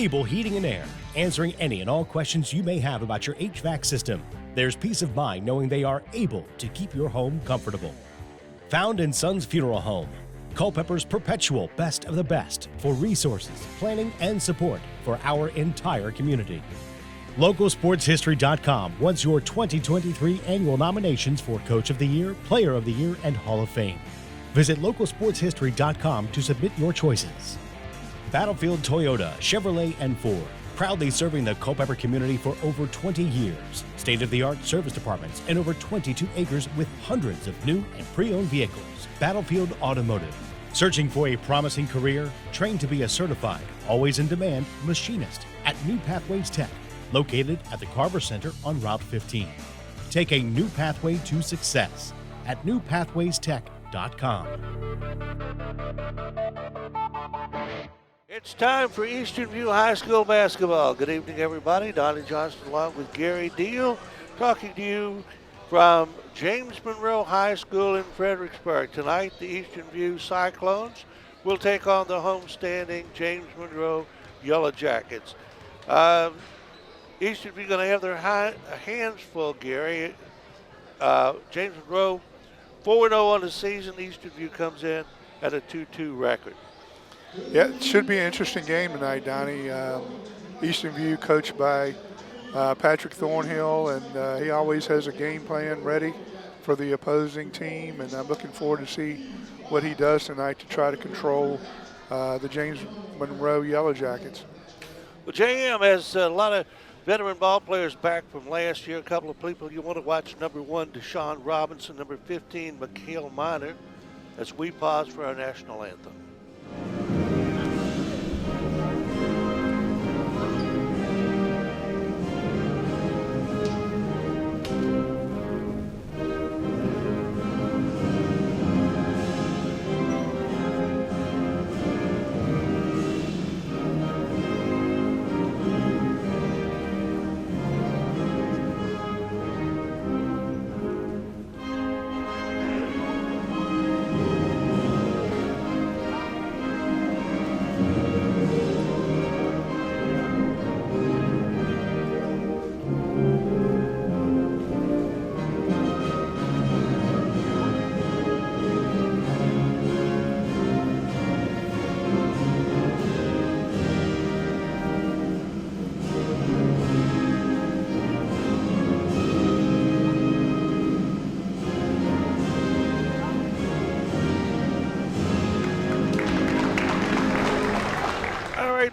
Able Heating and Air, answering any and all questions you may have about your HVAC system. There's peace of mind knowing they are able to keep your home comfortable. Found in Sons Funeral Home, Culpeper's perpetual best of the best for resources, planning, and support for our entire community. LocalSportsHistory.com wants your 2023 annual nominations for Coach of the Year, Player of the Year, and Hall of Fame. Visit LocalSportsHistory.com to submit your choices. Battlefield Toyota, Chevrolet, and Ford, proudly serving the Culpeper community for over 20 years. State-of-the-art service departments and over 22 acres with hundreds of new and pre-owned vehicles. Battlefield Automotive. Searching for a promising career? Trained to be a certified, always in demand machinist at New Pathways Tech, located at the Carver Center on Route 15. Take a new pathway to success at newpathwaystech.com. It's time for Eastern View High School basketball. Good evening, everybody. Donnie Johnson along with Gary Deal, talking to you from James Monroe High School in Fredericksburg. Tonight, the Eastern View Cyclones will take on the homestanding James Monroe Yellow Jackets. Eastern View going to have their hands full, Gary. James Monroe 4-0 on the season. Eastern View comes in at a 2-2 record. Yeah, it should be an interesting game tonight, Donnie. Eastern View coached by Patrick Thornhill, and he always has a game plan ready for the opposing team, and I'm looking forward to see what he does tonight to try to control the James Monroe Yellow Jackets. Well, JM has a lot of veteran ball players back from last year. A couple of people you want to watch: number 1, Deshaun Robinson; number 15, Mikhail Miner, as we pause for our national anthem.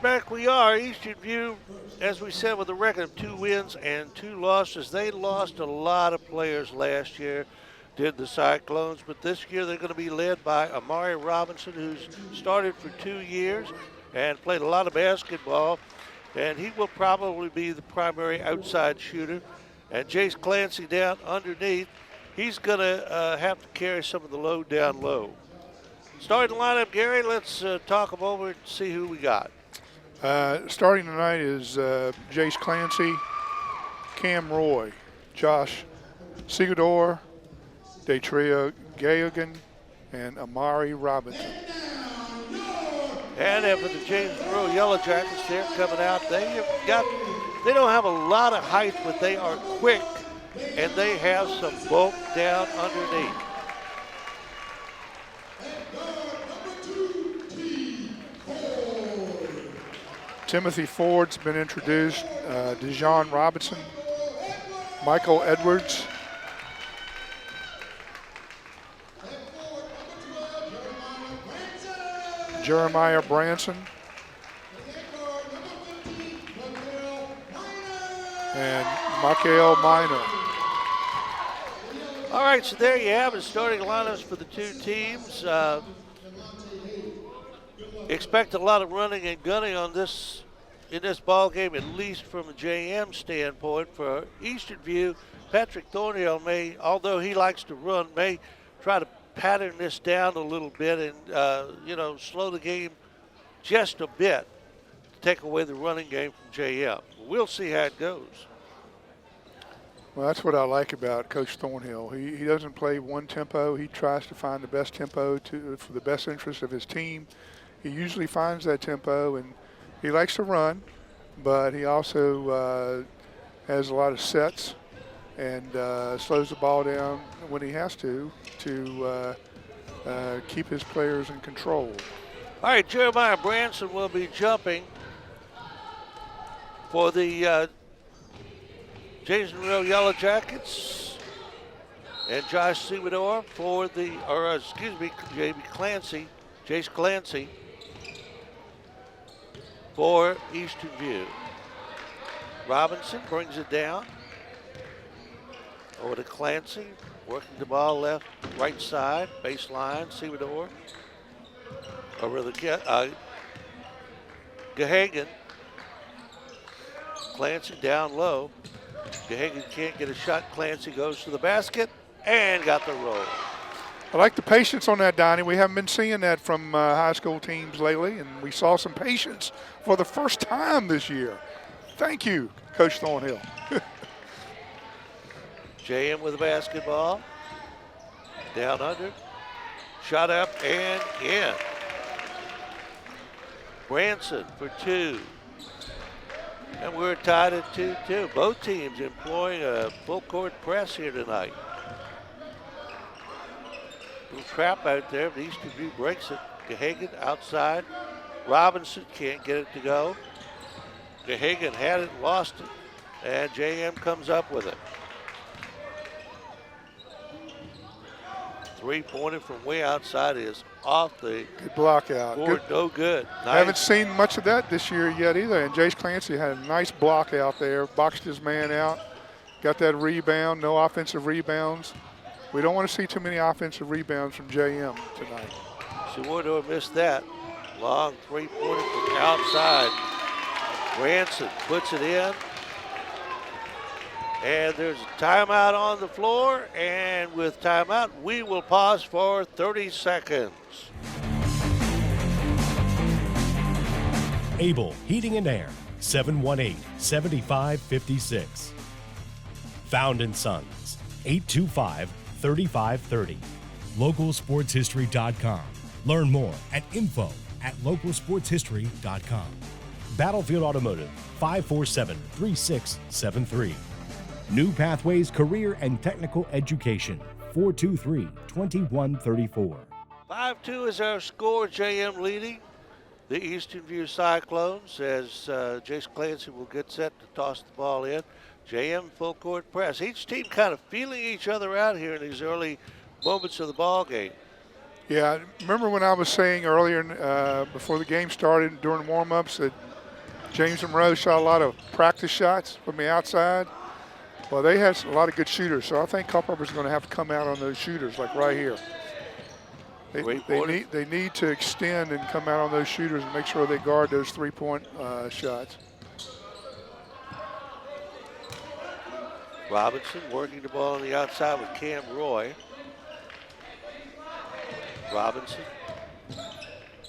Back we are. Eastern View, as we said, with a record of 2 wins and 2 losses. They lost a lot of players last year, did the Cyclones, but this year they're going to be led by Amari Robinson, who's started for 2 years and played a lot of basketball, and he will probably be the primary outside shooter. And Jace Clancy down underneath, he's going to have to carry some of the load down low. Starting lineup, Gary, let's talk them over and see who we got. Starting tonight is Jace Clancy, Cam Roy, Josh Sigador, Datria Gayogan, and Amari Robinson. And then for the James Monroe Yellow Jackets, they're coming out. They don't have a lot of height, but they are quick, and they have some bulk down underneath. Timothy Ford's been introduced, Dejon Robinson, Michael Edwards, Jeremiah Branson, and Mikhail Miner. All right, so there you have it, starting lineups for the 2 teams. Expect a lot of running and gunning in this ball game, at least from a JM standpoint. For Eastern View, Patrick Thornhill may, although he likes to run, may try to pattern this down a little bit and slow the game just a bit to take away the running game from JM. We'll see how it goes. Well, that's what I like about Coach Thornhill. He doesn't play one tempo. He tries to find the best tempo for the best interest of his team. He usually finds that tempo, and he likes to run. but he also has a lot of sets and slows the ball down when he has to keep his players in control. All right, Jeremiah Branson will be jumping for the James Monroe Yellow Jackets, and Josh Sewador for the, Jace Clancy for Eastern View. Robinson brings it down over to Clancy, working the ball right side, baseline, Sewador. Over the Gahagan. Clancy down low. Gahagan can't get a shot. Clancy goes to the basket and got the roll. I like the patience on that, Donnie. We haven't been seeing that from high school teams lately, and we saw some patience for the first time this year. Thank you, Coach Thornhill. JM with the basketball. Down under. Shot up and in. Branson for two. And we're tied at 2-2. Both teams employing a full court press here tonight. Little trap out there. The Eastern View breaks it. Gahagan outside. Robinson can't get it to go. Gahagan had it, lost it. And JM comes up with it. Three-pointer from way outside is off the good block out. Board, no good. Nice. Haven't seen much of that this year yet either. And Jace Clancy had a nice block out there, boxed his man out, got that rebound, no offensive rebounds. We don't want to see too many offensive rebounds from JM tonight. Sewador missed that. Long three-pointer from outside. Branson puts it in. And there's a timeout on the floor, and with timeout, we will pause for 30 seconds. Able Heating and Air, 718-7556. Found & Sons, 825-3530. Localsportshistory.com. Learn more at info@localsportshistory.com. Battlefield Automotive, 547-3673. New Pathways Career and Technical Education, 423-2134. 5-2 is our score. JM leading the Eastern View Cyclones as Jace Clancy will get set to toss the ball in. JM full court press. Each team kind of feeling each other out here in these early moments of the ball game. Yeah, remember when I was saying earlier before the game started during warm-ups that James Monroe shot a lot of practice shots from the outside? Well, they had a lot of good shooters, so I think Culpeper's going to have to come out on those shooters, like right here. They need to extend and come out on those shooters and make sure they guard those three-point shots. Robinson working the ball on the outside with Cam Roy. Robinson.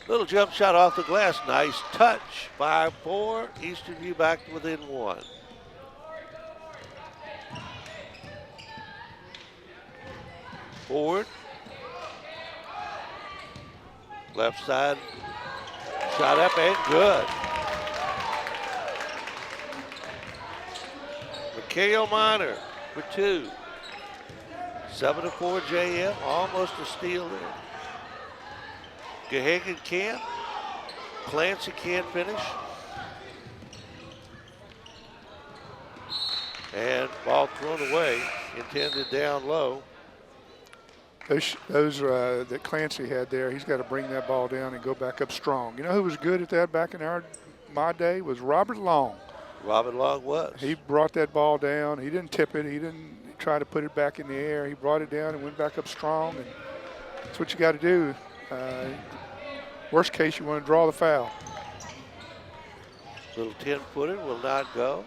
Little jump shot off the glass. Nice touch. 5-4. Eastern View back to within one. Forward. Left side. Shot up and good. Mikhail Minor for two. 7-4 JM. Almost a steal there. Gahagan can't. Clancy can't finish. And ball thrown away. Intended down low. Those that Clancy had there, he's got to bring that ball down and go back up strong. You know who was good at that back in my day was Robert Long. Robert Long was. He brought that ball down. He didn't tip it. He didn't try to put it back in the air. He brought it down and went back up strong. And that's what you got to do. Worst case, you want to draw the foul. Little 10-footer will not go.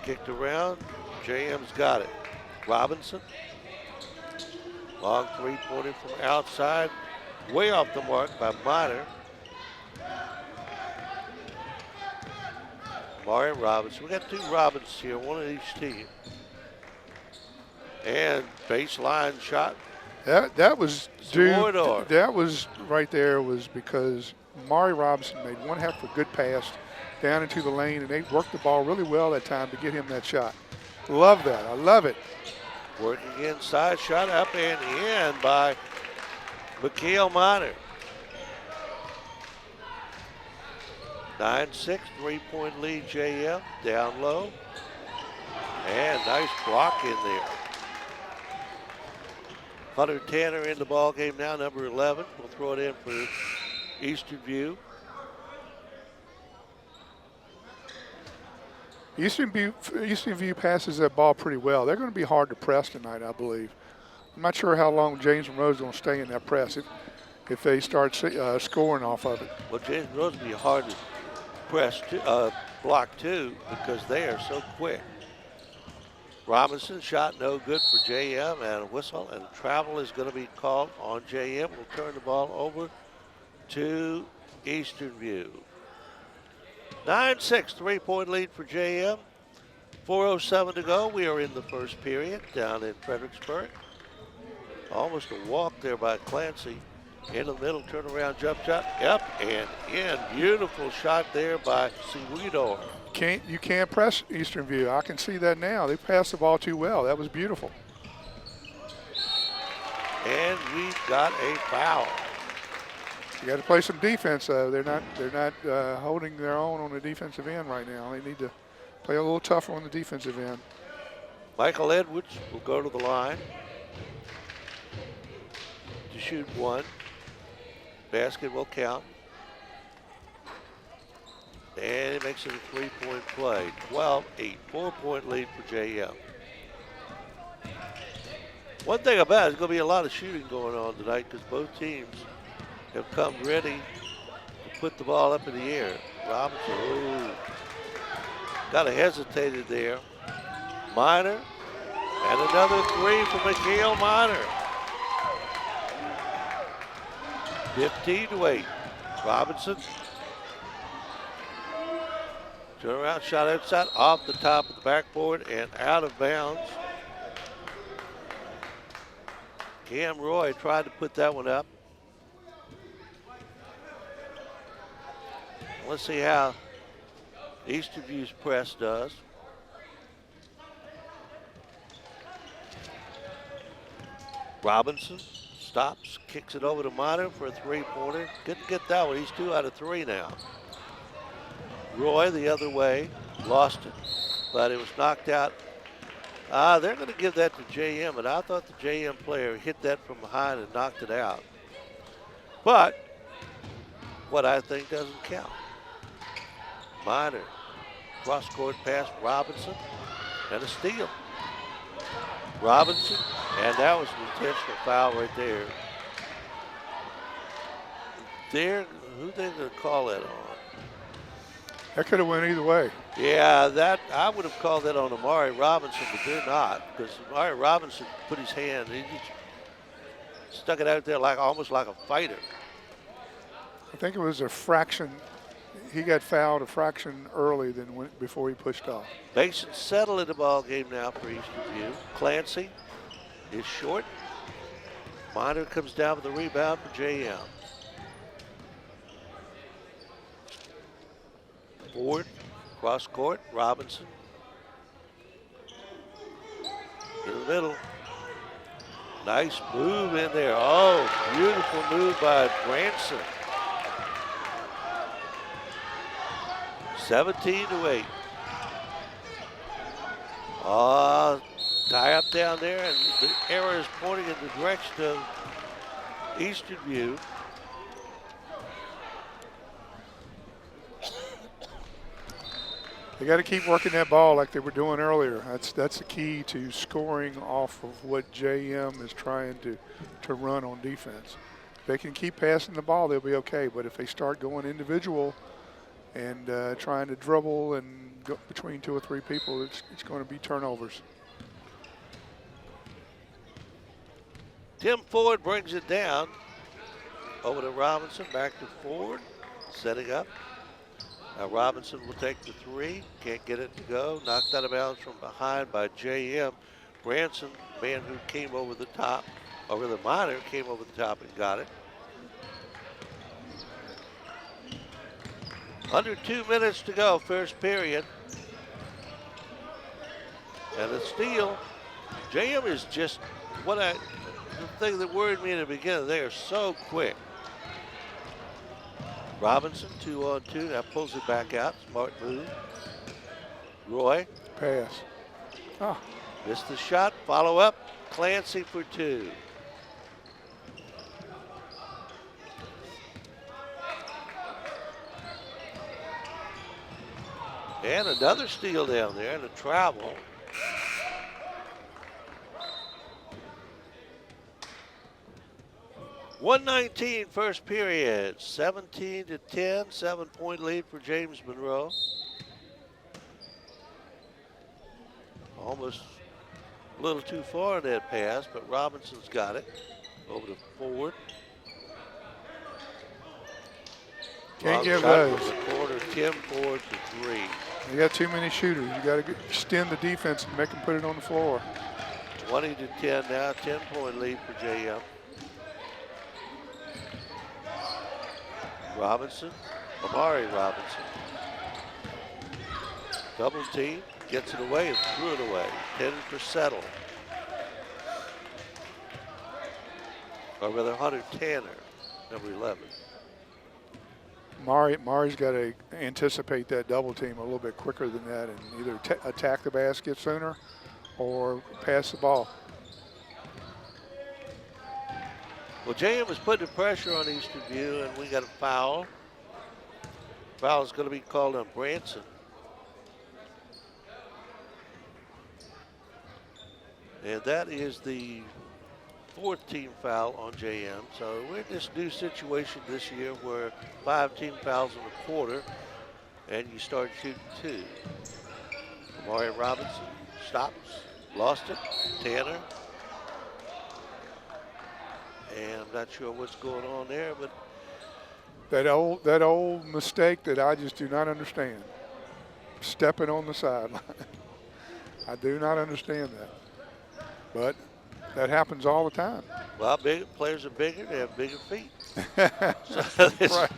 Kicked around. JM's got it. Robinson. Long three-pointer from outside. Way off the mark by Minor. Mario Robinson. We got two Robinsons here, one of each team. And baseline shot. That was due. Sewador. That was right there was because Mari Robinson made one heck of a good pass down into the lane, and they worked the ball really well that time to get him that shot. Love that. I love it. Working inside, shot up and in by Mikhail Miner. 9-6, 3-point lead, JM. Down low. And nice block in there. Hunter Tanner in the ball game now, number 11. We'll throw it in for Eastern View. Eastern View passes that ball pretty well. They're going to be hard to press tonight, I believe. I'm not sure how long James Monroe's going to stay in that press if they start scoring off of it. Well, James Monroe's going to be hard to press, block too, because they are so quick. Robinson shot no good for JM, and a whistle, and travel is going to be called on JM. We'll turn the ball over to Eastern View. 9-6, 3-point lead for JM. 4:07 to go. We are in the first period down in Fredericksburg. Almost a walk there by Clancy. In the middle, turnaround jump shot, up and in. Beautiful shot there by Seguidor. You can't press Eastern View. I can see that now. They passed the ball too well. That was beautiful. And we've got a foul. You got to play some defense, though. They're not holding their own on the defensive end right now. They need to play a little tougher on the defensive end. Michael Edwards will go to the line to shoot one. Basket will count. And it makes it a 3-point play. 12-8, 4-point lead for JM. One thing about it, there's going to be a lot of shooting going on tonight because both teams have come ready to put the ball up in the air. Robinson, kind of hesitated there. Miner, and another three for Mikhail Miner. 15-8. Robinson. Turnaround shot outside, off the top of the backboard and out of bounds. Cam Roy tried to put that one up. Let's see how Eastern View's press does. Robinson stops, kicks it over to Miner for a three-pointer. Couldn't get that one. He's 2 out of 3 now. Roy the other way, lost it, but it was knocked out. They're going to give that to JM, and I thought the JM player hit that from behind and knocked it out. But what I think doesn't count. Miner, cross-court pass, Robinson, and a steal. Robinson, and that was an intentional foul right there. Who they going to call that on? That could have went either way. Yeah, I would have called that on Amari Robinson, but they're not, because Amari Robinson put his hand, he just stuck it out there almost like a fighter. I think it was a fraction. He got fouled a fraction early before he pushed off. Mason settled in the ball game now for Eastern View. Clancy is short. Miner comes down with the rebound for JM. Ford, cross court, Robinson. In the middle. Nice move in there. Oh, beautiful move by Branson. 17-8. Tie up down there, and the arrow is pointing in the direction of Eastern View. They got to keep working that ball like they were doing earlier. That's the key to scoring off of what JM is trying to run on defense. If they can keep passing the ball, they'll be okay. But if they start going individual and trying to dribble and go between 2 or 3 people, it's going to be turnovers. Tim Ford brings it down. Over to Robinson, back to Ford, setting up. Now Robinson will take the three, can't get it to go. Knocked out of bounds from behind by JM. Branson, man who came over the top, over the Miner, came over the top and got it. Under 2 minutes to go, first period. And a steal. JM is just the thing that worried me in the beginning. They are so quick. Robinson, 2-on-2. Now pulls it back out. Smart move. Roy. Pass. Oh. Missed the shot. Follow up. Clancy for 2. And another steal down there and a travel. .119 first period, 17-10, 7-point lead for James Monroe. Almost a little too far in that pass, but Robinson's got it. Over to Ford. Can't give shot those. from the corner, Tim Ford for 3. You got too many shooters. You got to extend the defense and make them put it on the floor. 20-10 now, 10-point lead for JM. Robinson, Amari Robinson. Double team, gets it away and threw it away. Headed for Settle. Or rather Hunter Tanner, number 11. Mari's got to anticipate that double team a little bit quicker than that and either attack the basket sooner or pass the ball. Well, JM is putting pressure on Eastern View, and we got a foul. Foul is going to be called on Branson. And that is the 4th team foul on JM. So we're in this new situation this year where 5 team fouls in a quarter, and you start shooting 2. Amari Robinson stops, lost it. Tanner. And I'm not sure what's going on there, but that old mistake that I just do not understand. Stepping on the sideline. I do not understand that. But that happens all the time. Well, players are bigger, they have bigger feet. Right.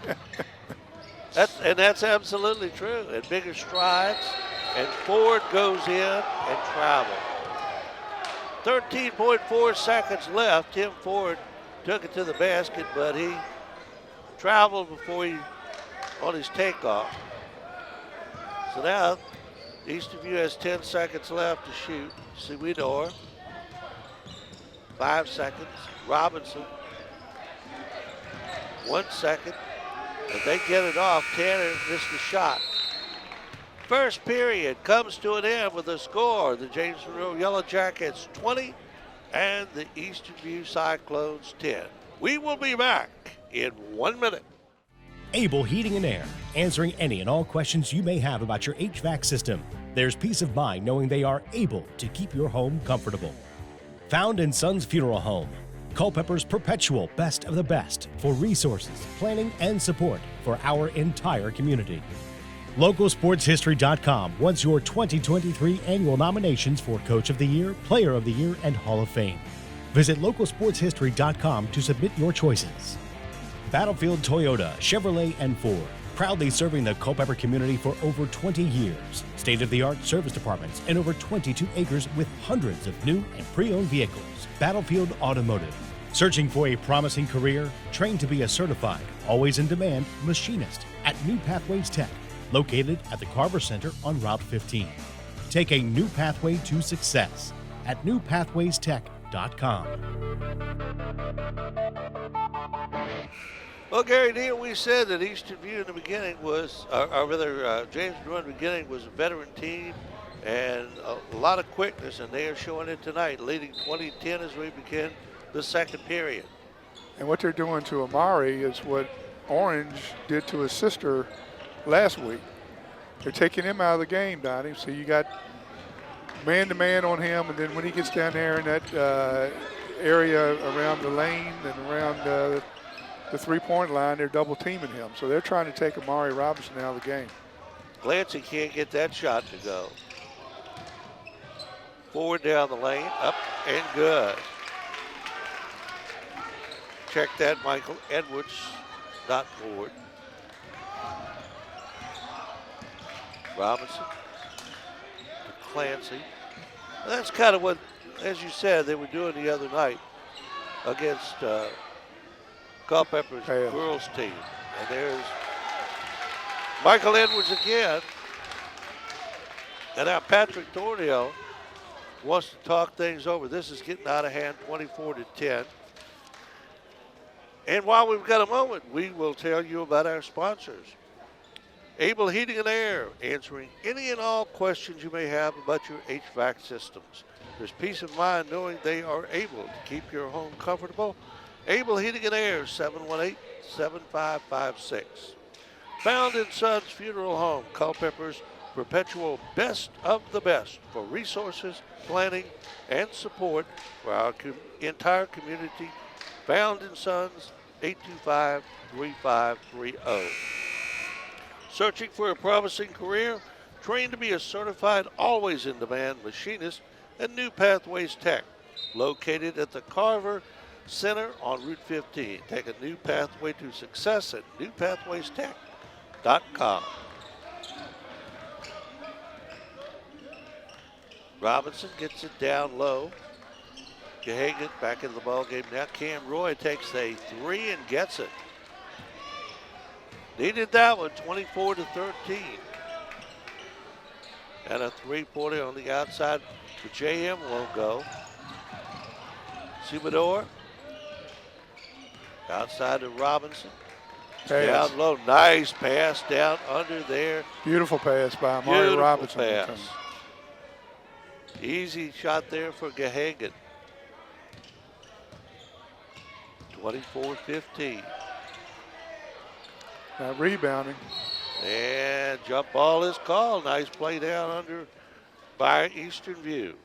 That's absolutely true. And bigger strides. And Ford goes in and travels. 13.4 seconds left. Tim Ford took it to the basket, but he traveled on his takeoff. So now Eastern View has 10 seconds left to shoot. Suidor, 5 seconds. Robinson, 1 second. But they get it off. Tanner missed the shot. First period comes to an end with a score. The James Monroe Yellow Jackets 20 and the Eastern View Cyclones 10. We will be back in 1 minute. Able Heating and Air, answering any and all questions you may have about your HVAC system. There's peace of mind knowing they are able to keep your home comfortable. Found in Sons Funeral Home, Culpeper's perpetual best of the best for resources, planning, and support for our entire community. LocalSportsHistory.com wants your 2023 annual nominations for Coach of the Year, Player of the Year, and Hall of Fame. Visit LocalSportsHistory.com to submit your choices. Battlefield Toyota, Chevrolet, and Ford, proudly serving the Culpeper community for over 20 years. State-of-the-art service departments and over 22 acres with hundreds of new and pre-owned vehicles. Battlefield Automotive. Searching for a promising career? Train to be a certified, always in demand machinist at New Pathways Tech, located at the Carver Center on Route 15. Take a new pathway to success at newpathwaystech.com. Well, Gary Neal, we said that Eastern View in the beginning was, James Monroe in the beginning was a veteran team and a lot of quickness, and they are showing it tonight, leading 20-10 as we begin the second period. And what they're doing to Amari is what Orange did to his sister last week. They're taking him out of the game, Donnie. So you got man-to-man on him, and then when he gets down there in that area around the lane and around the three-point line, they're double-teaming him. So they're trying to take Amari Robinson out of the game. Clancy can't get that shot to go. Forward down the lane, up and good. Check that, Michael Edwards, not Ford. Robinson to Clancy. And that's kind of what, as you said, they were doing the other night against Culpeper's girls team. And there's Michael Edwards again. And now Patrick Thornhill wants to talk things over. This is getting out of hand, 24-10. And while we've got a moment, we will tell you about our sponsors. Able Heating and Air, answering any and all questions you may have about your HVAC systems. There's peace of mind knowing they are able to keep your home comfortable. Able Heating and Air, 718-7556. Found in Sons Funeral Home, Culpeper's perpetual best of the best for resources, planning, and support for our entire community. Found in Sons, 825-3530. Searching for a promising career? Trained to be a certified, always in demand machinist at New Pathways Tech, located at the Carver Center on Route 15. Take a new pathway to success at newpathwaystech.com. Robinson gets it down low. Gahagan back in the ball game now. Cam Roy takes a three and gets it. Needed that one, 24-13. And a three-pointer on the outside for JM won't go. Subador outside to Robinson. Down low, nice pass down under there. Beautiful pass by Amari Robinson. Pass. Easy shot there for Gahagan. 24-15. Now rebounding. And jump ball is called. Nice play down under by Eastern View.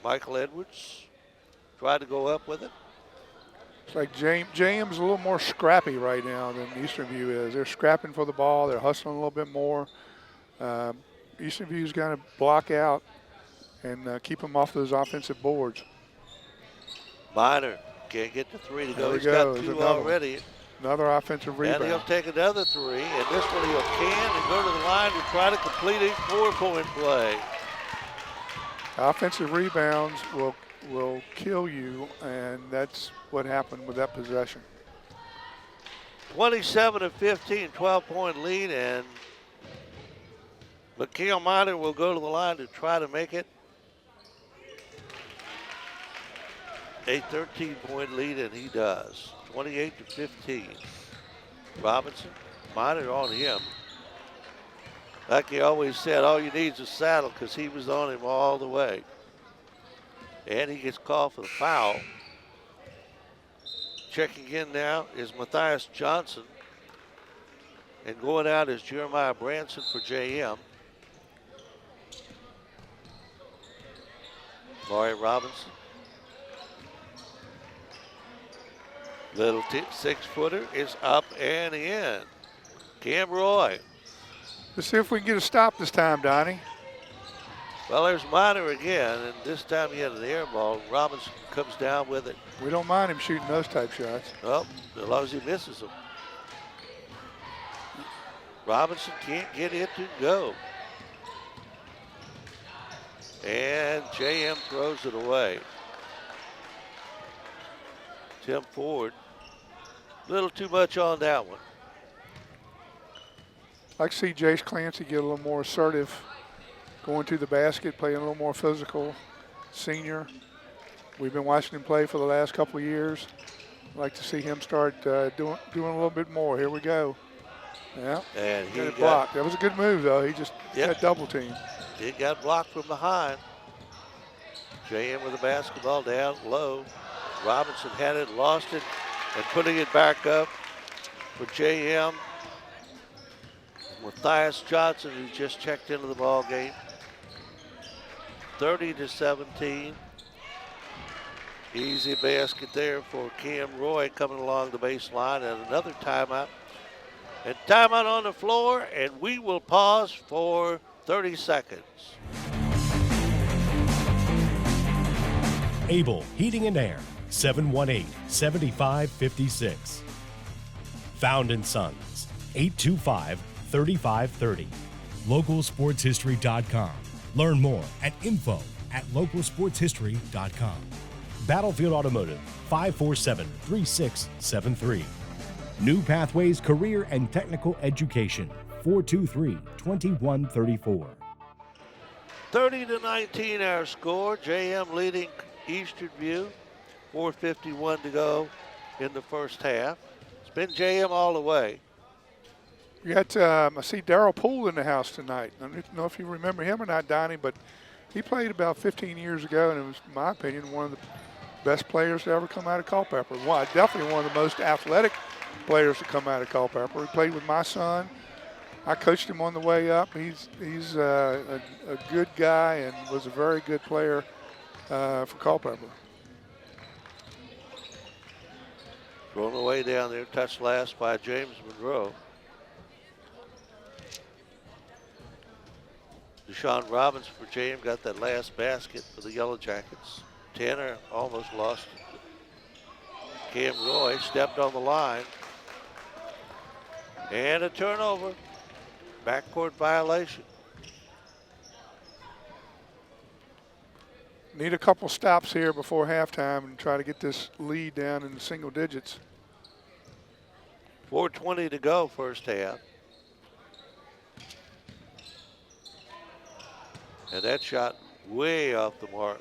Michael Edwards tried to go up with it. It's like James a little more scrappy right now than Eastern View is. They're scrapping for the ball. They're hustling a little bit more. Eastern View's got to block out and keep them off those offensive boards. Minor can't get the three to go. He's got two already. Another offensive rebound. And he'll take another three, and this one he'll can and go to the line to try to complete a 4-point play. Offensive rebounds will kill you, and that's what happened with that possession. 27-15, 12-point lead, and Mikhail Minor will go to the line to try to make it a 13-point lead, and he does. 28-15. Robinson, Minor on him. Like he always said, all you need is a saddle because he was on him all the way. And he gets called for the foul. Checking in now is Matthias Johnson. And going out is Jeremiah Branson for JM. Laurie Robinson. Little 6-footer is up and in. Cam Roy. Let's see if we can get a stop this time, Donnie. Well, there's Minor again, and this time he had an air ball. Robinson comes down with it. We don't mind him shooting those type shots. Well, as long as he misses them. Robinson can't get it to go. And JM throws it away. Tim Ford, a little too much on that one. I'd like to see Jace Clancy get a little more assertive, going to the basket, playing a little more physical. Senior, we've been watching him play for the last couple of years. I'd like to see him start doing a little bit more. Here we go. Yeah, and he got blocked. That was a good move, though. He just got double teamed. He got blocked from behind. JM with the basketball down low. Robinson had it, lost it, and putting it back up for JM. Matthias Johnson, who just checked into the ball game. 30-17. Easy basket there for Cam Roy coming along the baseline, and another timeout. And timeout on the floor, and we will pause for 30 seconds. Able Heating and Air, 718-7556. Found in Sons, 825-3530. localsportshistory.com. Learn more at info@localsportshistory.com. Battlefield Automotive, 547-3673. New Pathways Career and Technical Education, 423-2134. 30-19 our score. JM leading Eastern View. 4:51 to go in the first half. It's been JM all the way. We got, I see Darryl Poole in the house tonight. I don't know if you remember him or not, Donnie, but he played about 15 years ago, and it was, in my opinion, one of the best players to ever come out of Culpeper. Well, definitely one of the most athletic players to come out of Culpeper. He played with my son. I coached him on the way up. He's a good guy and was a very good player for Culpeper. Thrown away down there, touched last by James Monroe. Deshaun Robbins for JM got that last basket for the Yellow Jackets. Tanner almost lost it. Cam Roy stepped on the line. And a turnover. Backcourt violation. Need a couple stops here before halftime and try to get this lead down in the single digits. 4:20 to go first half. And that shot way off the mark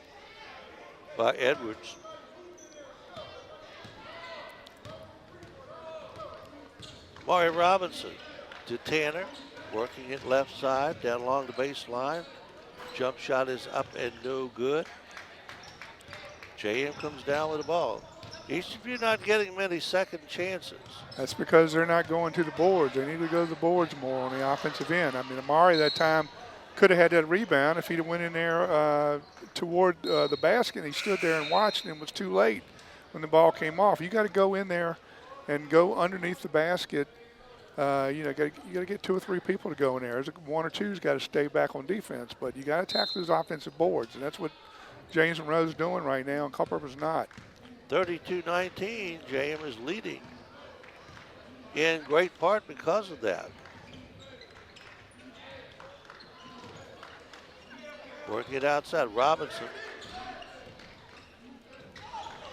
by Edwards. Maury Robinson to Tanner, working it left side, down along the baseline. Jump shot is up and no good. JM comes down with the ball. Eastern View not getting many second chances. That's because they're not going to the boards. They need to go to the boards more on the offensive end. I mean, Amari that time could have had that rebound if he'd have went in there toward the basket. He stood there and watched, and it was too late when the ball came off. You got to go in there and go underneath the basket. You got to get 2 or 3 people to go in there. One or two's got to stay back on defense, but you got to attack those offensive boards, and that's what James Monroe's doing right now, and Culpeper's not. 32-19, JM is leading in great part because of that. Working it outside, Robinson.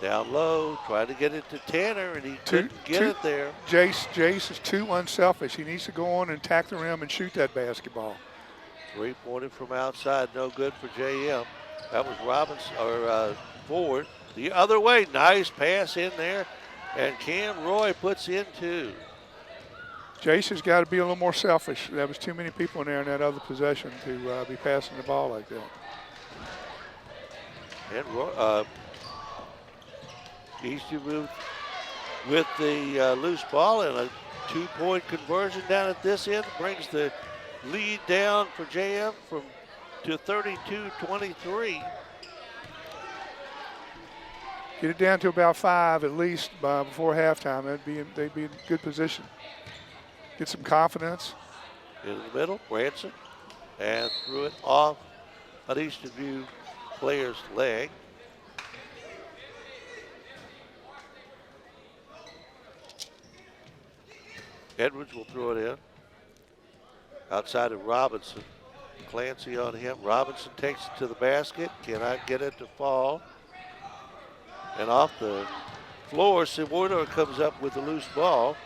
Down low, trying to get it to Tanner, and he couldn't get it there. Jace is too unselfish. He needs to go on and attack the rim and shoot that basketball. 3-pointer from outside, no good for JM. That was Robinson, or forward. The other way, nice pass in there, and Cam Roy puts in 2. Jace has got to be a little more selfish. There was too many people in there in that other possession to be passing the ball like that. And Eastern View with the loose ball, and a 2-point conversion down at this end brings the lead down for JM to 32-23. Get it down to about 5 at least before halftime. They'd be in good position. Get some confidence. In the middle, Branson, and threw it off an Eastern View player's leg. Edwards will throw it in. Outside of Robinson. Clancy on him. Robinson takes it to the basket. Cannot get it to fall. And off the floor, Simorno comes up with the loose ball.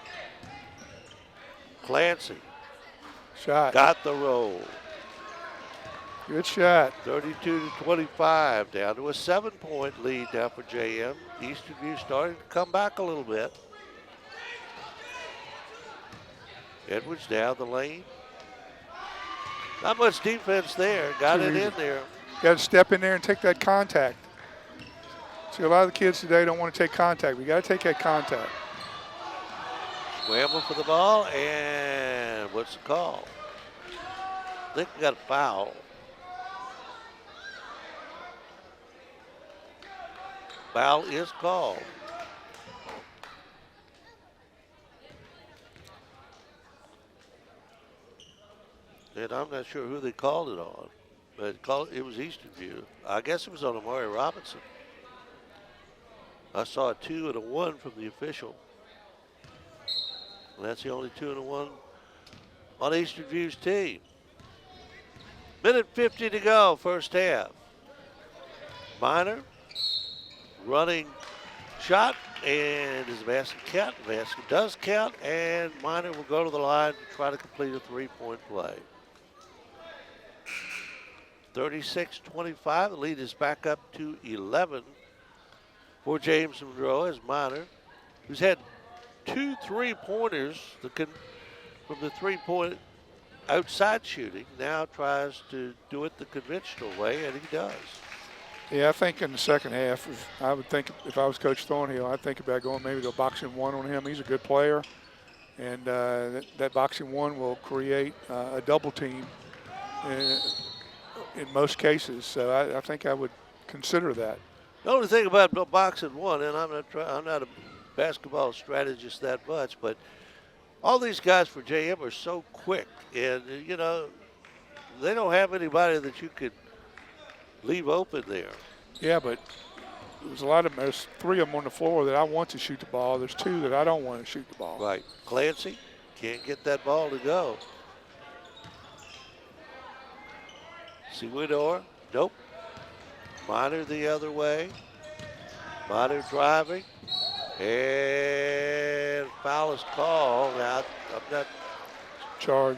Clancy. Shot. Got the roll. Good shot. 32-25, down to a 7-point lead now for JM. Eastern View starting to come back a little bit. Edwards down the lane. Not much defense there. Got it in there. Got to step in there and take that contact. See, a lot of the kids today don't want to take contact. We got to take that contact. Scramble for the ball, and what's the call? I think we got a foul. Foul is called. And I'm not sure who they called it on, but it was Eastern View. I guess it was on Amari Robinson. I saw a 2 and a 1 from the official. And that's the only 2 and a 1 on Eastern View's team. Minute 50 to go, first half. Minor running shot, and does the basket count? The basket does count, and Minor will go to the line to try to complete a three-point play. 36-25, the lead is back up to 11 for James Monroe as Minor, who's had 2 3-pointers from the three-point outside shooting, now tries to do it the conventional way, and he does. Yeah, I think in the second half, I would think if I was Coach Thornhill, I'd think about going maybe to a boxing one on him. He's a good player, and that boxing one will create a double team in most cases. So I think I would consider that. The only thing about boxing one, and I'm not a basketball strategist that much, but all these guys for JM are so quick, and you know they don't have anybody that you could leave open there. Yeah, but there's 3 of them on the floor that I want to shoot the ball. There's 2 that I don't want to shoot the ball. Right. Clancy can't get that ball to go. Seguidor, nope. Minor the other way. Minor driving. And foul is called. Now, I'm not. Charge.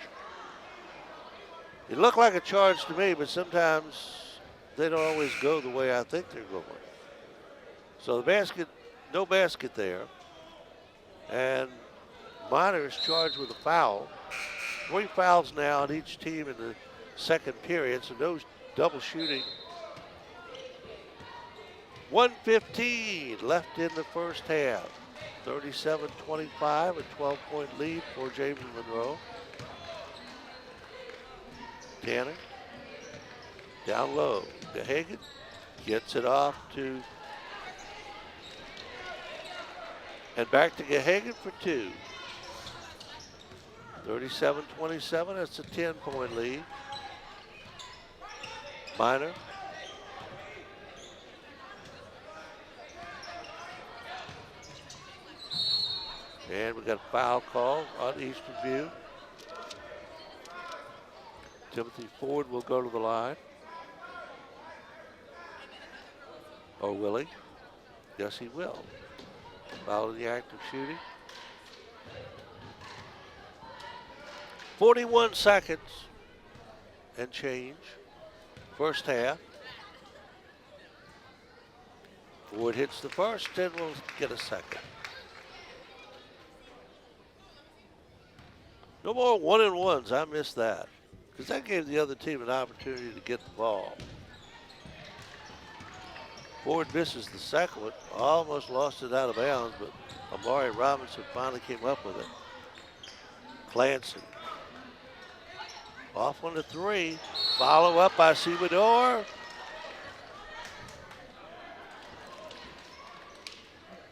It looked like a charge to me, but sometimes they don't always go the way I think they're going. So the basket, no basket there. And Minor is charged with a foul. 3 fouls now on each team in the second period, so no double shooting. 1:15 left in the first half. 37-25, a 12-point lead for James Monroe. Tanner down low. DeHagen gets it off to, and back to Gehagen for 2. 37-27, that's a 10-point lead. Minor. And we got a foul call on Eastern View. Timothy Ford will go to the line. Or will he? Yes, he will. Foul in the act of shooting. 41 seconds and change. First half. Ford hits the first and will get a second. No more 1-and-1s. I missed that, because that gave the other team an opportunity to get the ball. Ford misses the second one. Almost lost it out of bounds, but Amari Robinson finally came up with it. Clancy. Off on the 3. Follow up by Seguidor.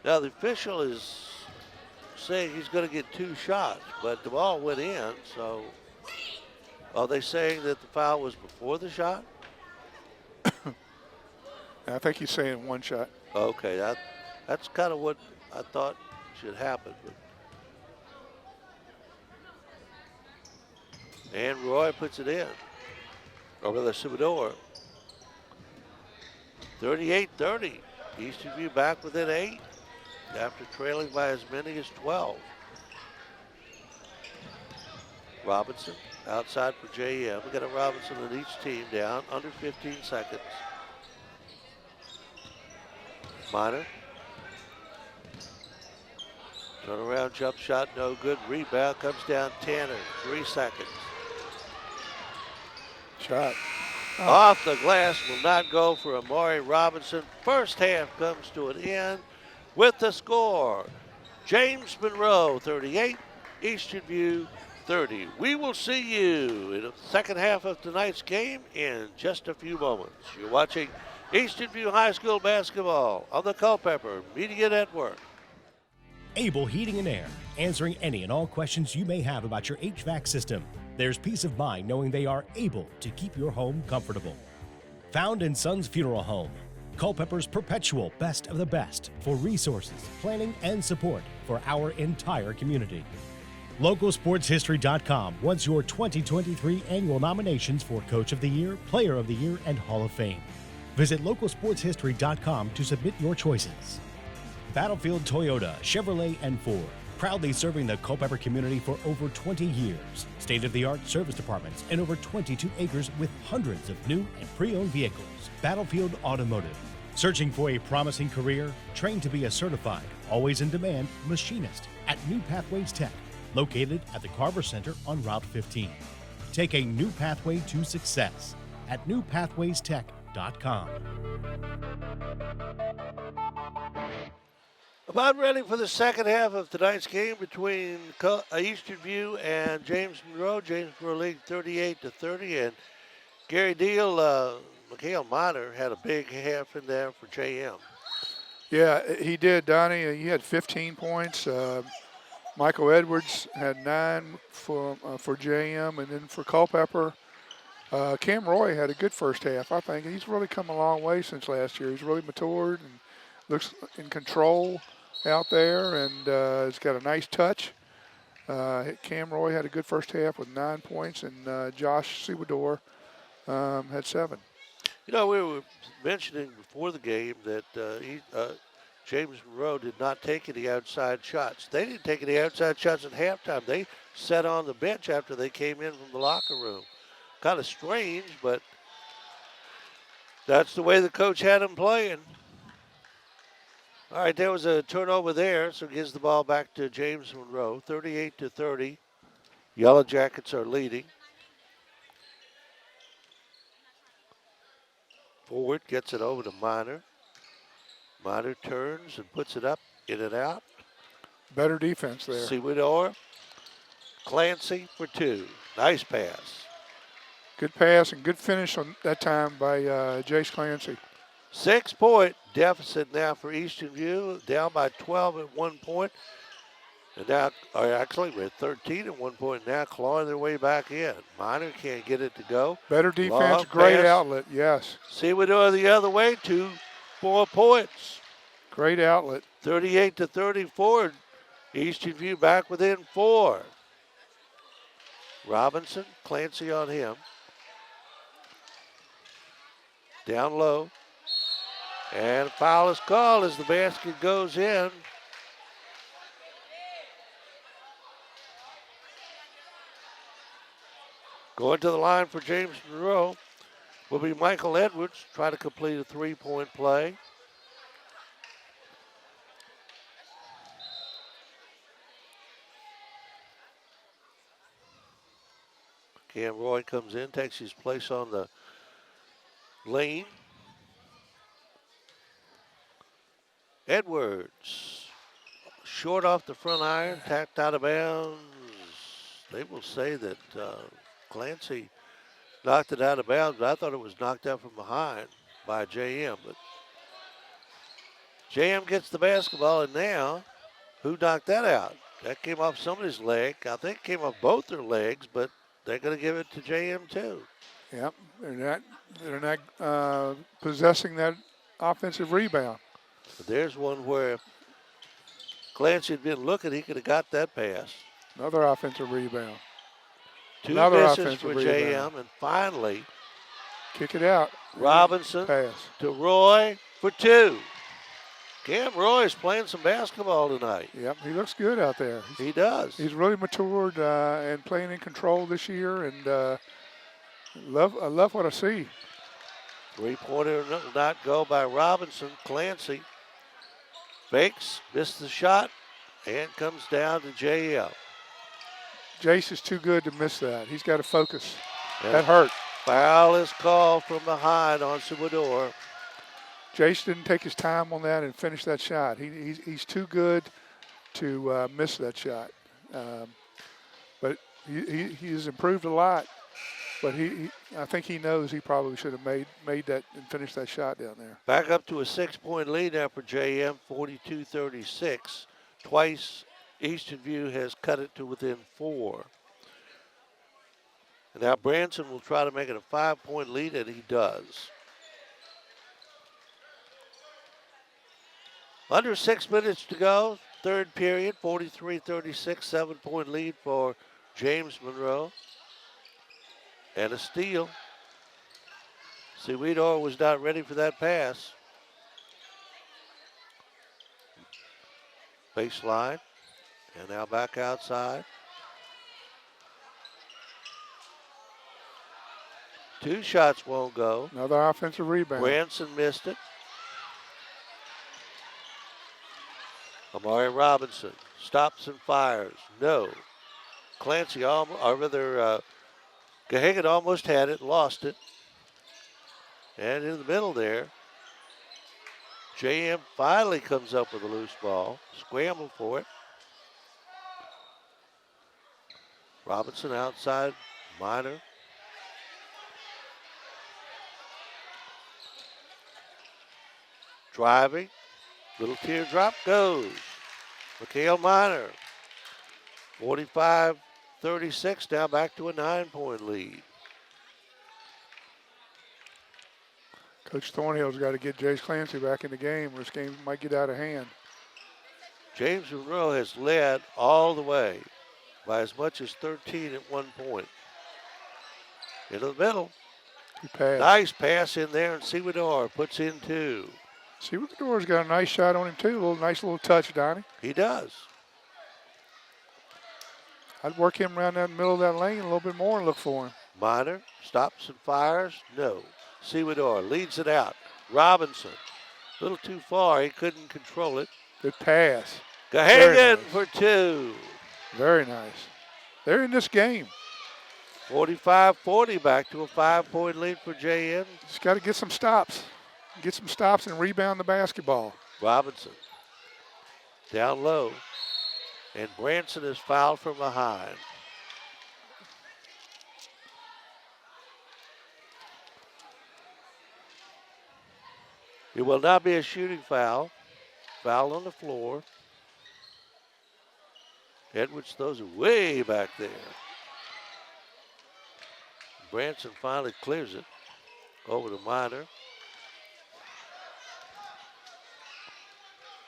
Now the official is saying he's going to get 2 shots, but the ball went in, so are they saying that the foul was before the shot? I think he's saying 1 shot. Okay, that's kind of what I thought should happen. And Roy puts it in. Over the Seguidor. 38-30. Eastern View back within 8 after trailing by as many as 12. Robinson outside for JM. We got a Robinson on each team down under 15 seconds. Minor. Turnaround jump shot, no good. Rebound comes down Tanner. 3 seconds. Shot. Oh. Off the glass, will not go for Amari Robinson. First half comes to an end with the score. James Monroe 38, Eastern View 30. We will see you in the second half of tonight's game in just a few moments. You're watching Eastern View High School basketball on the Culpeper Media Network. Able Heating and Air, answering any and all questions you may have about your HVAC system. There's peace of mind knowing they are able to keep your home comfortable. Found in Sons Funeral Home, Culpeper's perpetual best of the best for resources, planning, and support for our entire community. LocalSportsHistory.com wants your 2023 annual nominations for Coach of the Year, Player of the Year, and Hall of Fame. Visit LocalSportsHistory.com to submit your choices. Battlefield Toyota, Chevrolet, and Ford. Proudly serving the Culpeper community for over 20 years. State-of-the-art service departments and over 22 acres with hundreds of new and pre-owned vehicles. Battlefield Automotive. Searching for a promising career? Train to be a certified, always in demand machinist at New Pathways Tech, located at the Carver Center on Route 15. Take a new pathway to success at newpathwaystech.com. About ready for the second half of tonight's game between Eastern View and James Monroe. James Monroe leading 38-30, and Gary Deal, Mikhail Miner had a big half in there for JM. Yeah, he did, Donnie. He had 15 points. Michael Edwards had 9 for JM, and then for Culpeper, Cam Roy had a good first half. I think he's really come a long way since last year. He's really matured and looks in control out there, and he's got a nice touch. Cam Roy had a good first half with 9 points, and Josh Sewador had 7. You know, we were mentioning before the game that James Monroe did not take any outside shots. They didn't take any outside shots at halftime. They sat on the bench after they came in from the locker room. Kind of strange, but that's the way the coach had them playing. All right, there was a turnover there, so gives the ball back to James Monroe, 38-30. Yellow Jackets are leading. Forward gets it over to Miner. Miner turns and puts it up, in and out. Better defense there. Sewador. Clancy for 2. Nice pass. Good pass and good finish on that time by Jace Clancy. 6-point deficit now for Eastern View, down by 12 at 1 point. And now, actually, we're 13 at 1 point now, clawing their way back in. Miner can't get it to go. Better defense, Long great pass. outlet, yes. Sewador the other way, 4 points. Great outlet. 38-34. Eastern View back within 4. Robinson, Clancy on him. Down low. And a foul is called as the basket goes in. Going to the line for James Monroe will be Michael Edwards, trying to complete a 3-point play. Cam Roy comes in, takes his place on the lane. Edwards, short off the front iron, tapped out of bounds. They will say that Clancy knocked it out of bounds, but I thought it was knocked out from behind by JM. But JM gets the basketball, and now, who knocked that out? That came off somebody's leg. I think it came off both their legs, but they're going to give it to JM too. Yep, they're not possessing that offensive rebound. But there's one where Clancy had been looking. He could have got that pass. Another offensive rebound. 2 Another misses for rebound. JM, and finally, kick it out. Robinson Pass. to Roy for 2. Cam Roy is playing some basketball tonight. Yep, he looks good out there. He does. He's really matured and playing in control this year, and I love what I see. 3-pointer will not go by Robinson. Clancy fakes, missed the shot, and comes down to JL. Jace is too good to miss that. He's got to focus. And that hurt. Foul is called from behind on Sewador. Jace didn't take his time on that and finish that shot. He's too good to miss that shot. But he's improved a lot. But I think he knows he probably should have made that and finished that shot down there. Back up to a 6-point lead now for JM, 42-36. Twice Eastern View has cut it to within 4. And now Branson will try to make it a 5-point lead, and he does. Under 6 minutes to go. Third period, 43-36, 7-point lead for James Monroe. And a steal. Sewedo was not ready for that pass. Baseline. And now back outside. Two shots won't go. Another offensive rebound. Branson missed it. Amari Robinson stops and fires. No. Clancy, Gahagan almost had it, lost it. And in the middle there, JM finally comes up with a loose ball. Scramble for it. Robinson outside, Minor. Driving, little teardrop goes. Mikhail Minor, 45-36, now back to a 9-point lead. Coach Thornhill's got to get Jace Clancy back in the game, or this game might get out of hand. James Monroe has led all the way by as much as 13 at one point. Into the middle. Nice pass in there, and Sewador puts in two. Sewador's got a nice shot on him, too. Nice little touch, Donnie. He does. I'd work him around that middle of that lane a little bit more and look for him. Minor stops and fires. No. Sewador leads it out. Robinson, a little too far. He couldn't control it. Good pass. Gahagan for two. Very nice. They're in this game. 45-40, back to a 5-point lead for JM. Just got to get some stops. Get some stops and rebound the basketball. Robinson down low. And Branson is fouled from behind. It will not be a shooting foul. Foul on the floor. Edwards throws it way back there. Branson finally clears it over to Minor.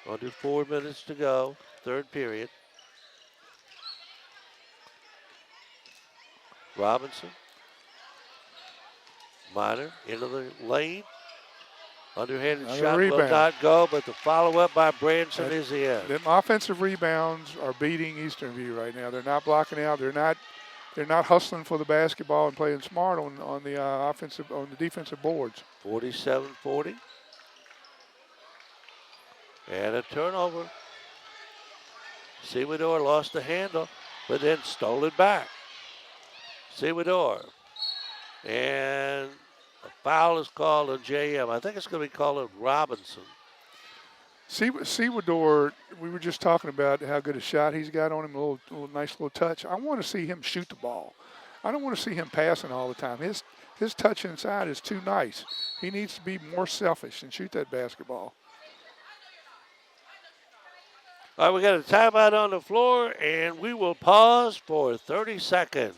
Under 4 minutes to go, third period. Robinson. Minor into the lane. Underhanded shot will not go, but the follow-up by Branson is in. Them offensive rebounds are beating Eastern View right now. They're not blocking out. They're not hustling for the basketball and playing smart on the defensive boards. 47-40. And a turnover. Sewador lost the handle, but then stole it back. Sewador. And a foul is called on JM. I think it's going to be called on Robinson. Sewador, we were just talking about how good a shot he's got on him, a little nice little touch. I want to see him shoot the ball. I don't want to see him passing all the time. His touch inside is too nice. He needs to be more selfish and shoot that basketball. All right, we got a timeout on the floor, and we will pause for 30 seconds.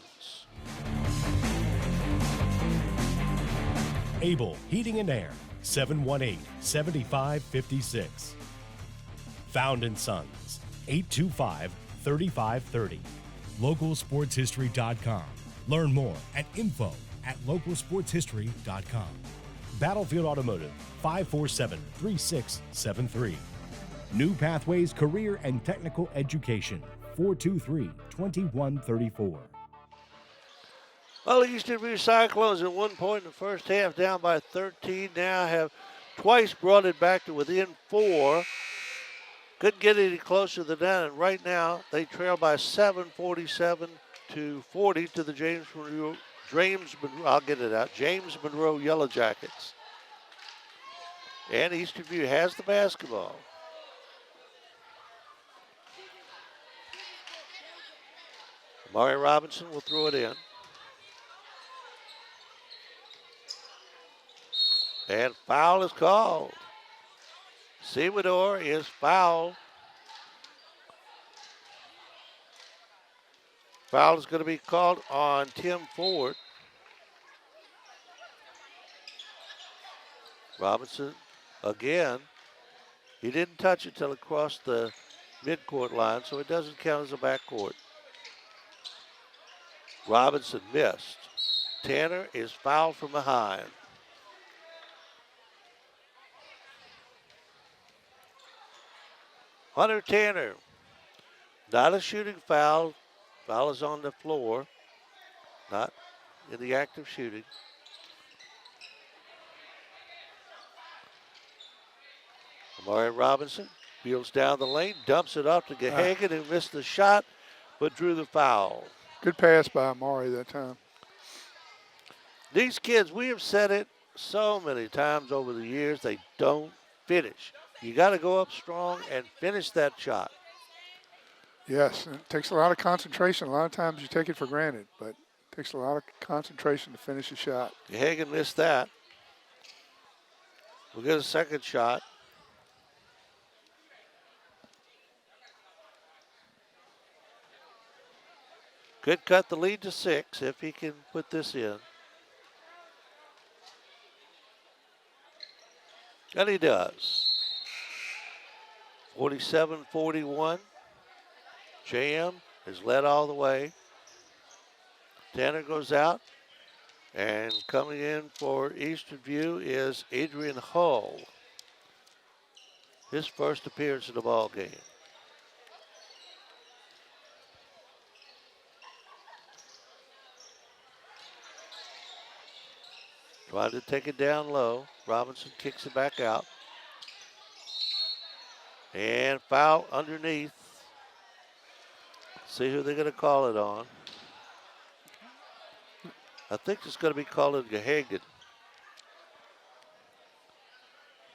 Able Heating and Air, 718-7556. Found & Sons, 825-3530. Localsportshistory.com. Learn more at info@localsportshistory.com. Battlefield Automotive, 547-3673. New Pathways Career and Technical Education, 423-2134. Well, the Eastern View Cyclones at one point in the first half down by 13. Now have twice brought it back to within 4. Couldn't get any closer than that. And right now they trail by 7, 47-40 to the James Monroe Yellow Jackets. And Eastern View has the basketball. Amari Robinson will throw it in. And foul is called. Sewador is fouled. Foul is going to be called on Tim Ford. Robinson again. He didn't touch it till it crossed the midcourt line, so it doesn't count as a backcourt. Robinson missed. Tanner is fouled from behind. Hunter Tanner, not a shooting foul. Foul is on the floor, not in the act of shooting. Amari Robinson wheels down the lane, dumps it off to Gahagan, who missed the shot, but drew the foul. Good pass by Amari that time. These kids, we have said it so many times over the years, they don't finish. You got to go up strong and finish that shot. Yes, it takes a lot of concentration. A lot of times you take it for granted, but it takes a lot of concentration to finish a shot. Hagan missed that. We'll get a second shot. Could cut the lead to 6 if he can put this in. And he does. 47-41. JM is led all the way. Tanner goes out. And coming in for Eastern View is Adrian Hull. His first appearance in the ball game. Trying to take it down low. Robinson kicks it back out. And foul underneath. See who they're going to call it on. I think it's going to be called on Gahagan.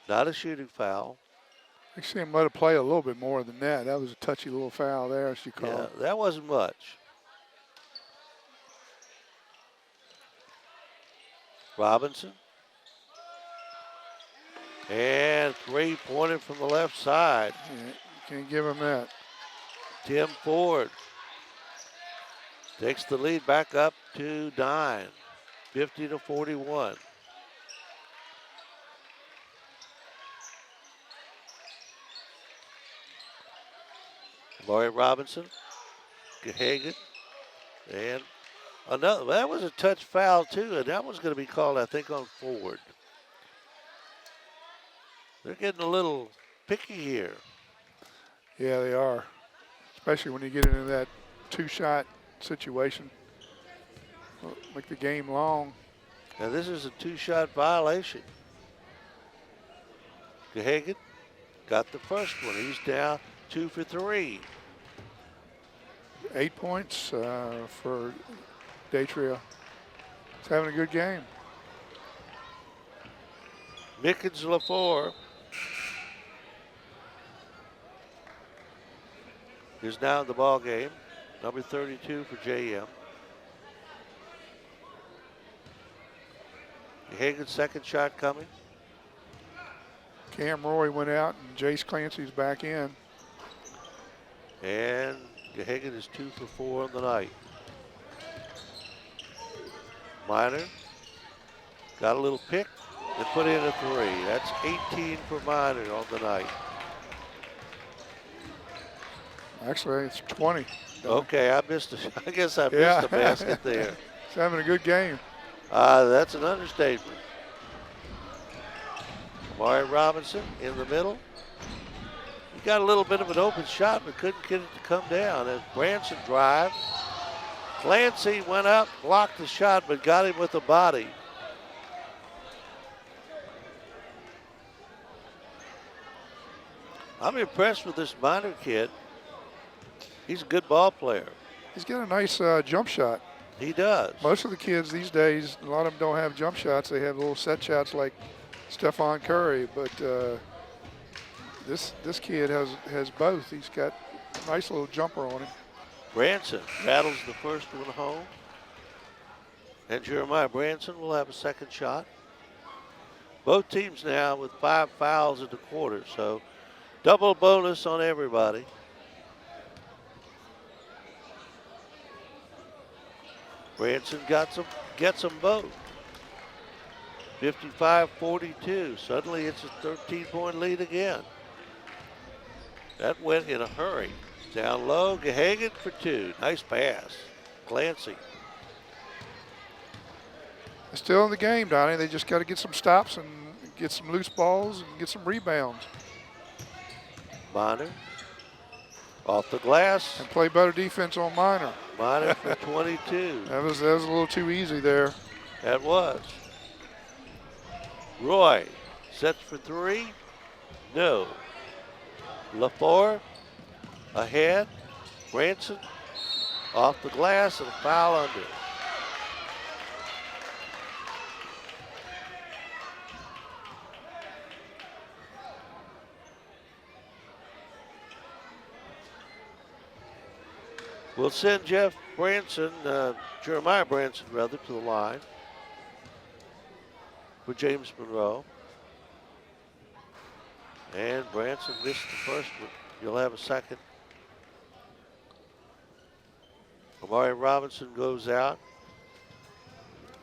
Not a shooting foul. I see him let it play a little bit more than that. That was a touchy little foul there, as you call it. That wasn't much. Robinson. And three-pointer from the left side. Yeah, can't give him that. Tim Ford takes the lead back up to 9, 50-41. Amari Robinson, Gahagan, and another. That was a touch foul too, and that one's going to be called, I think, on Ford. They're getting a little picky here. Yeah, they are, especially when you get into that two-shot situation. Make the game long. Now this is a two-shot violation. Gahagan got the first one. He's down 2 for 3. 8 points for Datria. He's having a good game. Mickens LaFleur is now in the ball game. Number 32 for JM. Hagan's second shot coming. Cam Roy went out and Jace Clancy's back in. And Hagan is 2 for 4 on the night. Minor got a little pick and put in a 3. That's 18 for Minor on the night. Actually, it's 20. Okay, I missed I guess I missed a basket there. He's having a good game. That's an understatement. Amari Robinson in the middle. He got a little bit of an open shot, but couldn't get it to come down. As Branson drive. Clancy went up, blocked the shot, but got him with the body. I'm impressed with this Minor kid. He's a good ball player. He's got a nice jump shot. He does. Most of the kids these days, a lot of them don't have jump shots. They have little set shots like Stephon Curry, but this kid has both. He's got a nice little jumper on him. Branson battles the first one home. And Jeremiah Branson will have a second shot. Both teams now with 5 fouls in the quarter, so double bonus on everybody. Branson gets them both. 55-42. Suddenly it's a 13-point lead again. That went in a hurry. Down low, Gahagan for 2. Nice pass. Clancy. They're still in the game, Donnie. They just got to get some stops and get some loose balls and get some rebounds. Minor. Off the glass. And play better defense on Minor. Minor for 22. That was a little too easy there. That was. Roy sets for 3. No. LaFleur ahead. Branson off the glass and a foul under. We'll send Jeremiah Branson rather, to the line for James Monroe. And Branson missed the first one. You'll have a second. Amari Robinson goes out.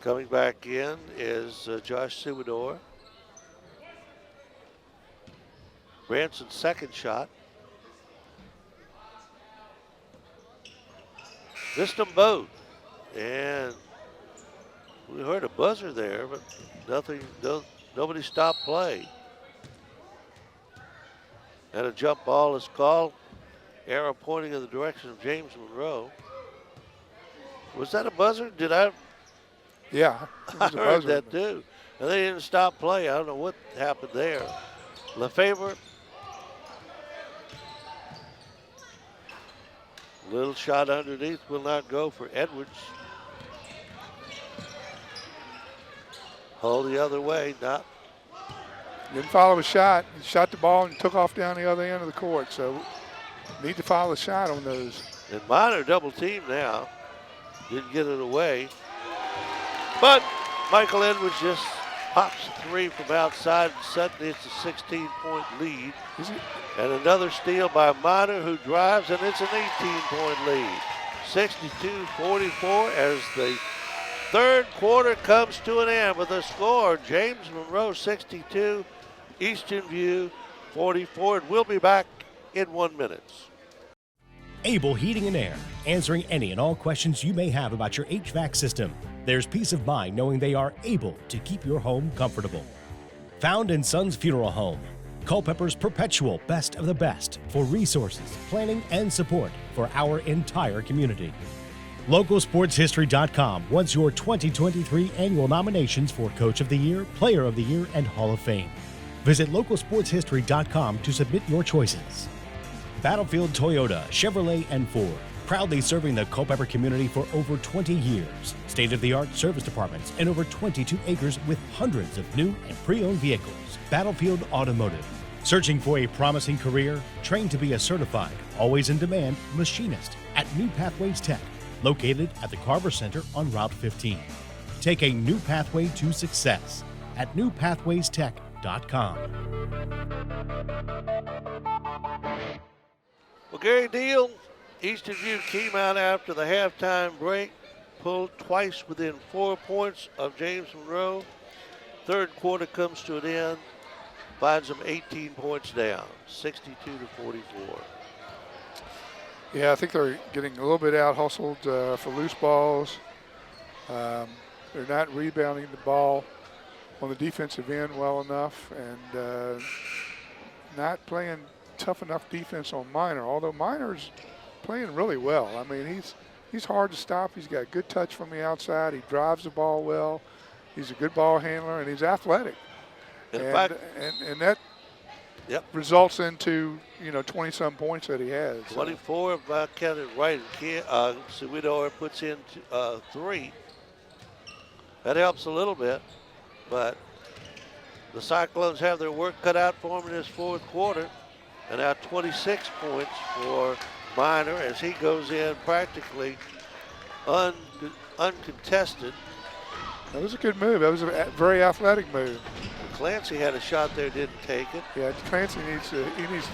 Coming back in is Josh Subador. Branson's second shot. Missed them both. And we heard a buzzer there, but nobody stopped play. And a jump ball is called. Arrow pointing in the direction of James Monroe. Was that a buzzer? Yeah, it was I a heard buzzer. that too. And they didn't stop play. I don't know what happened there. Lefebvre. Little shot underneath will not go for Edwards. Hold the other way, not. Didn't follow a shot. He shot the ball and took off down the other end of the court. So need to follow a shot on those. And Minor double team now. Didn't get it away. But Michael Edwards just pops 3 from outside, and suddenly it's a 16-point lead. And another steal by Minor, who drives, and it's an 18-point lead. 62-44 as the third quarter comes to an end with a score. James Monroe 62, Eastern View 44. And we'll be back in 1 minute. Able Heating and Air, answering any and all questions you may have about your HVAC system. There's peace of mind knowing they are able to keep your home comfortable. Found in Sons Funeral Home, Culpeper's perpetual best of the best for resources, planning, and support for our entire community. LocalSportsHistory.com wants your 2023 annual nominations for Coach of the Year, Player of the Year, and Hall of Fame. Visit LocalSportsHistory.com to submit your choices. Battlefield Toyota, Chevrolet, and Ford, proudly serving the Culpeper community for over 20 years. State-of-the-art service departments and over 22 acres with hundreds of new and pre-owned vehicles. Battlefield Automotive. Searching for a promising career? Trained to be a certified, always in demand machinist at New Pathways Tech, located at the Carver Center on Route 15. Take a new pathway to success at newpathwaystech.com. Well, Gary Deal, Eastern View came out after the halftime break, pulled twice within 4 points of James Monroe. Third quarter comes to an end, finds them 18 points down, 62-44. Yeah, I think they're getting a little bit out-hustled for loose balls. They're not rebounding the ball on the defensive end well enough, and not playing tough enough defense on Minor, although Minor's playing really well. I mean, he's hard to stop. He's got good touch from the outside. He drives the ball well. He's a good ball handler, and he's athletic. And that results into, 20-some points that he has. 24, if I counted right. Subador puts in 3. That helps a little bit, but the Cyclones have their work cut out for them in this fourth quarter. And now 26 points for Minor as he goes in practically uncontested. That was a good move. That was a very athletic move. Clancy had a shot there, didn't take it. Yeah, Clancy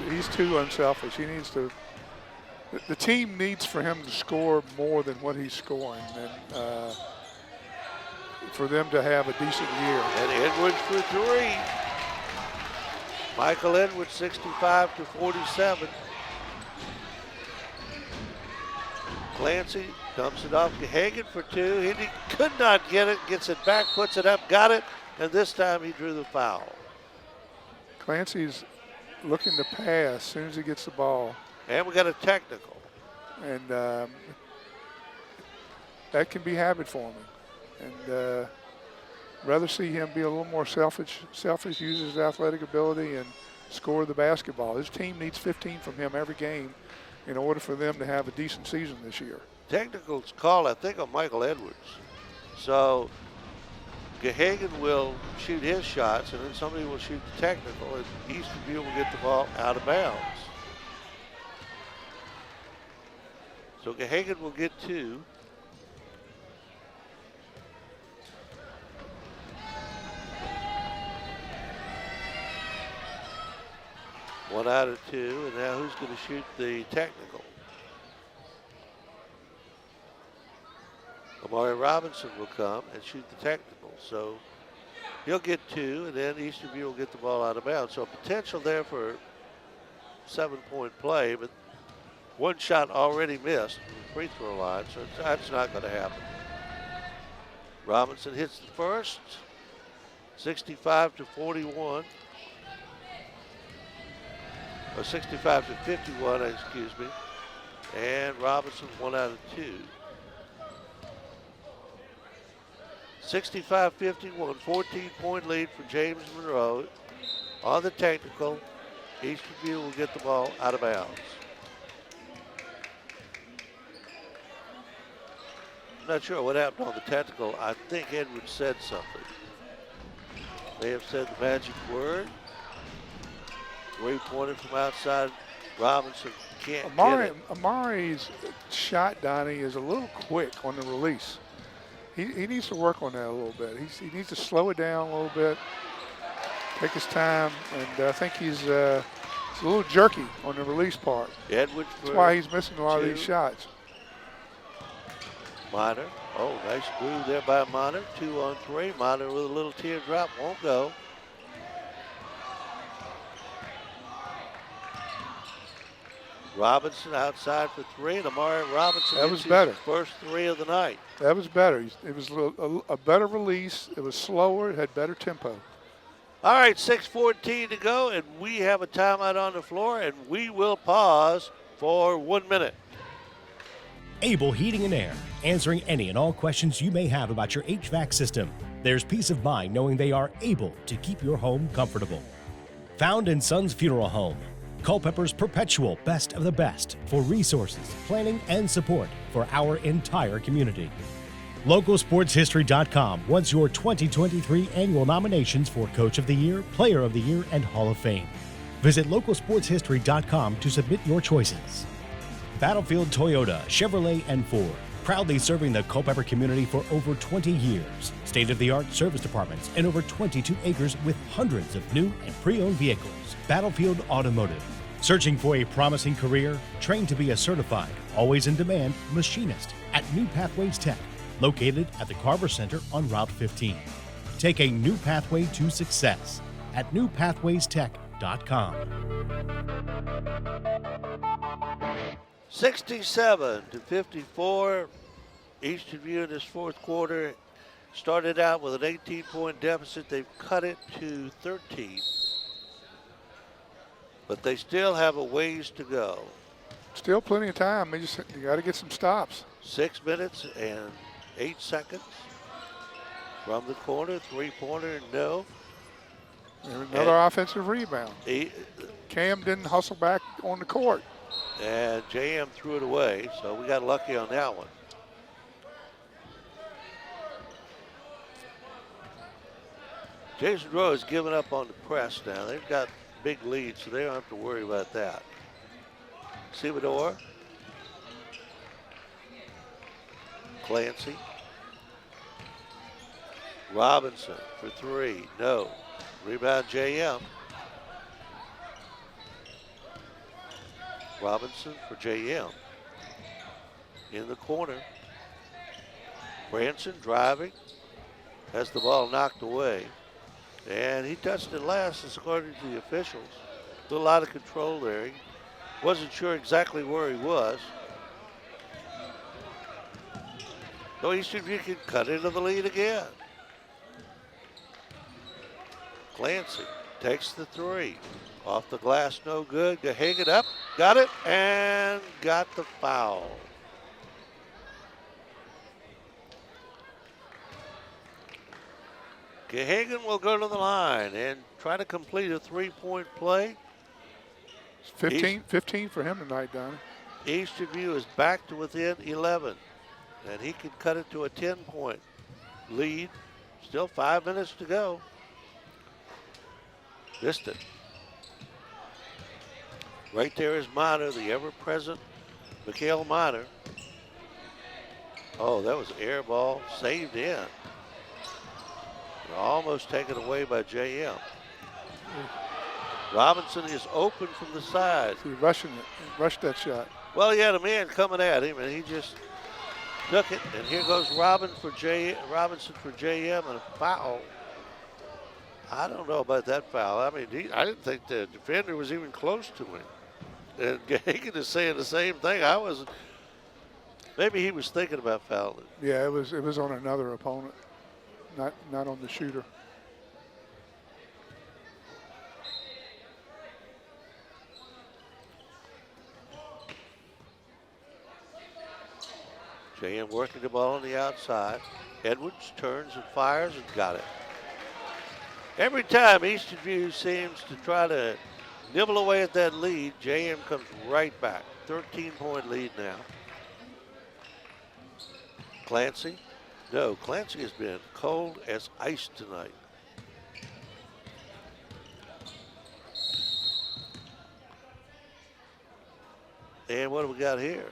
he's too unselfish. He needs to, the team needs for him to score more than what he's scoring, and for them to have a decent year. And Edwards for 3. Michael Edwards, 65-47. Clancy dumps it off to Hagan for 2. He could not get it, gets it back, puts it up, got it, and this time he drew the foul. Clancy's looking to pass as soon as he gets the ball. And we got a technical. And that can be habit forming. And rather see him be a little more selfish, use his athletic ability and score the basketball. His team needs 15 from him every game in order for them to have a decent season this year. Technical's called, I think, on Michael Edwards. So Gahagan will shoot his shots, and then somebody will shoot the technical, and Eastern View will get the ball out of bounds. So Gahagan will get 2. One out of 2, and now who's going to shoot the technical? Amari Robinson will come and shoot the technical. So he'll get 2, and then Eastern View will get the ball out of bounds. So potential there for 7-point play, but one shot already missed from the free throw line, so that's not going to happen. Robinson hits the first, 65-41. Or 65-51, excuse me. And Robinson 1 out of 2. 65-51, 14-point lead for James Monroe. On the technical, Eastern View will get the ball out of bounds. I'm not sure what happened on the technical. I think Edwards said something. May have said the magic word. 3-pointer from outside. Robinson can't get it. Amari's shot, Donnie, is a little quick on the release. He needs to work on that a little bit. He needs to slow it down a little bit, take his time, and I think he's a little jerky on the release part. Edwards. That's why he's missing a lot of these shots. Minor. Oh, nice move there by Minor. 2 on 3. Minor with a little teardrop. Won't go. Robinson outside for 3, and Amari Robinson that was better. First 3 of the night. That was better. It was a better release. It was slower. It had better tempo. All right, 6:14 to go, and we have a timeout on the floor, and we will pause for 1 minute. Able Heating and Air, answering any and all questions you may have about your HVAC system. There's peace of mind knowing they are able to keep your home comfortable. Found in Sons Funeral Home. Culpeper's perpetual best of the best for resources, planning, and support for our entire community. LocalSportsHistory.com wants your 2023 annual nominations for Coach of the Year, Player of the Year, and Hall of Fame. Visit LocalSportsHistory.com to submit your choices. Battlefield Toyota, Chevrolet, and Ford, proudly serving the Culpeper community for over 20 years. State-of-the-art service departments and over 22 acres with hundreds of new and pre-owned vehicles. Battlefield Automotive. Searching for a promising career? Trained to be a certified, always in demand machinist at New Pathways Tech, located at the Carver Center on Route 15. Take a new pathway to success at newpathwaystech.com. 67-54. Eastern View in this fourth quarter started out with an 18-point deficit. They've cut it to 13. But they still have a ways to go. Still plenty of time. You got to get some stops. 6 minutes and 8 seconds from the corner. 3-pointer, no. Another offensive rebound. Cam didn't hustle back on the court. And JM threw it away, so we got lucky on that one. James Monroe has given up on the press now. They've got big lead, so they don't have to worry about that. Cibador. Clancy. Robinson for 3, no. Rebound JM. Robinson for JM. In the corner. Branson driving. Has the ball knocked away. And he touched it last, according to the officials. A little out of control there. He wasn't sure exactly where he was. So Eastern View can cut into the lead again. Clancy takes the three. Off the glass, no good. Gahagan up, got it, and got the foul. Gahagan will go to the line and try to complete a three-point play. 15 for him tonight, Donnie. Eastern View is back to within 11, and he can cut it to a 10-point lead. Still 5 minutes to go. Missed it. Right there is Minor, the ever-present Mikhail Minor. Oh, that was an air ball, saved in. Almost taken away by JM. Robinson is open from the side. He rushed that shot. Well, he had a man coming at him, and he just took it. And here goes Robinson for JM, and a foul. I don't know about that foul. I mean, I didn't think the defender was even close to him. And Gahagan is saying the same thing. I wasn't. Maybe he was thinking about fouling. Yeah, it was on another opponent, not on the shooter. JM working the ball on the outside. Edwards turns and fires and got it. Every time Eastern View seems to try to nibble away at that lead, JM comes right back. 13-point lead now. Clancy? No, Clancy has been cold as ice tonight. And what do we got here?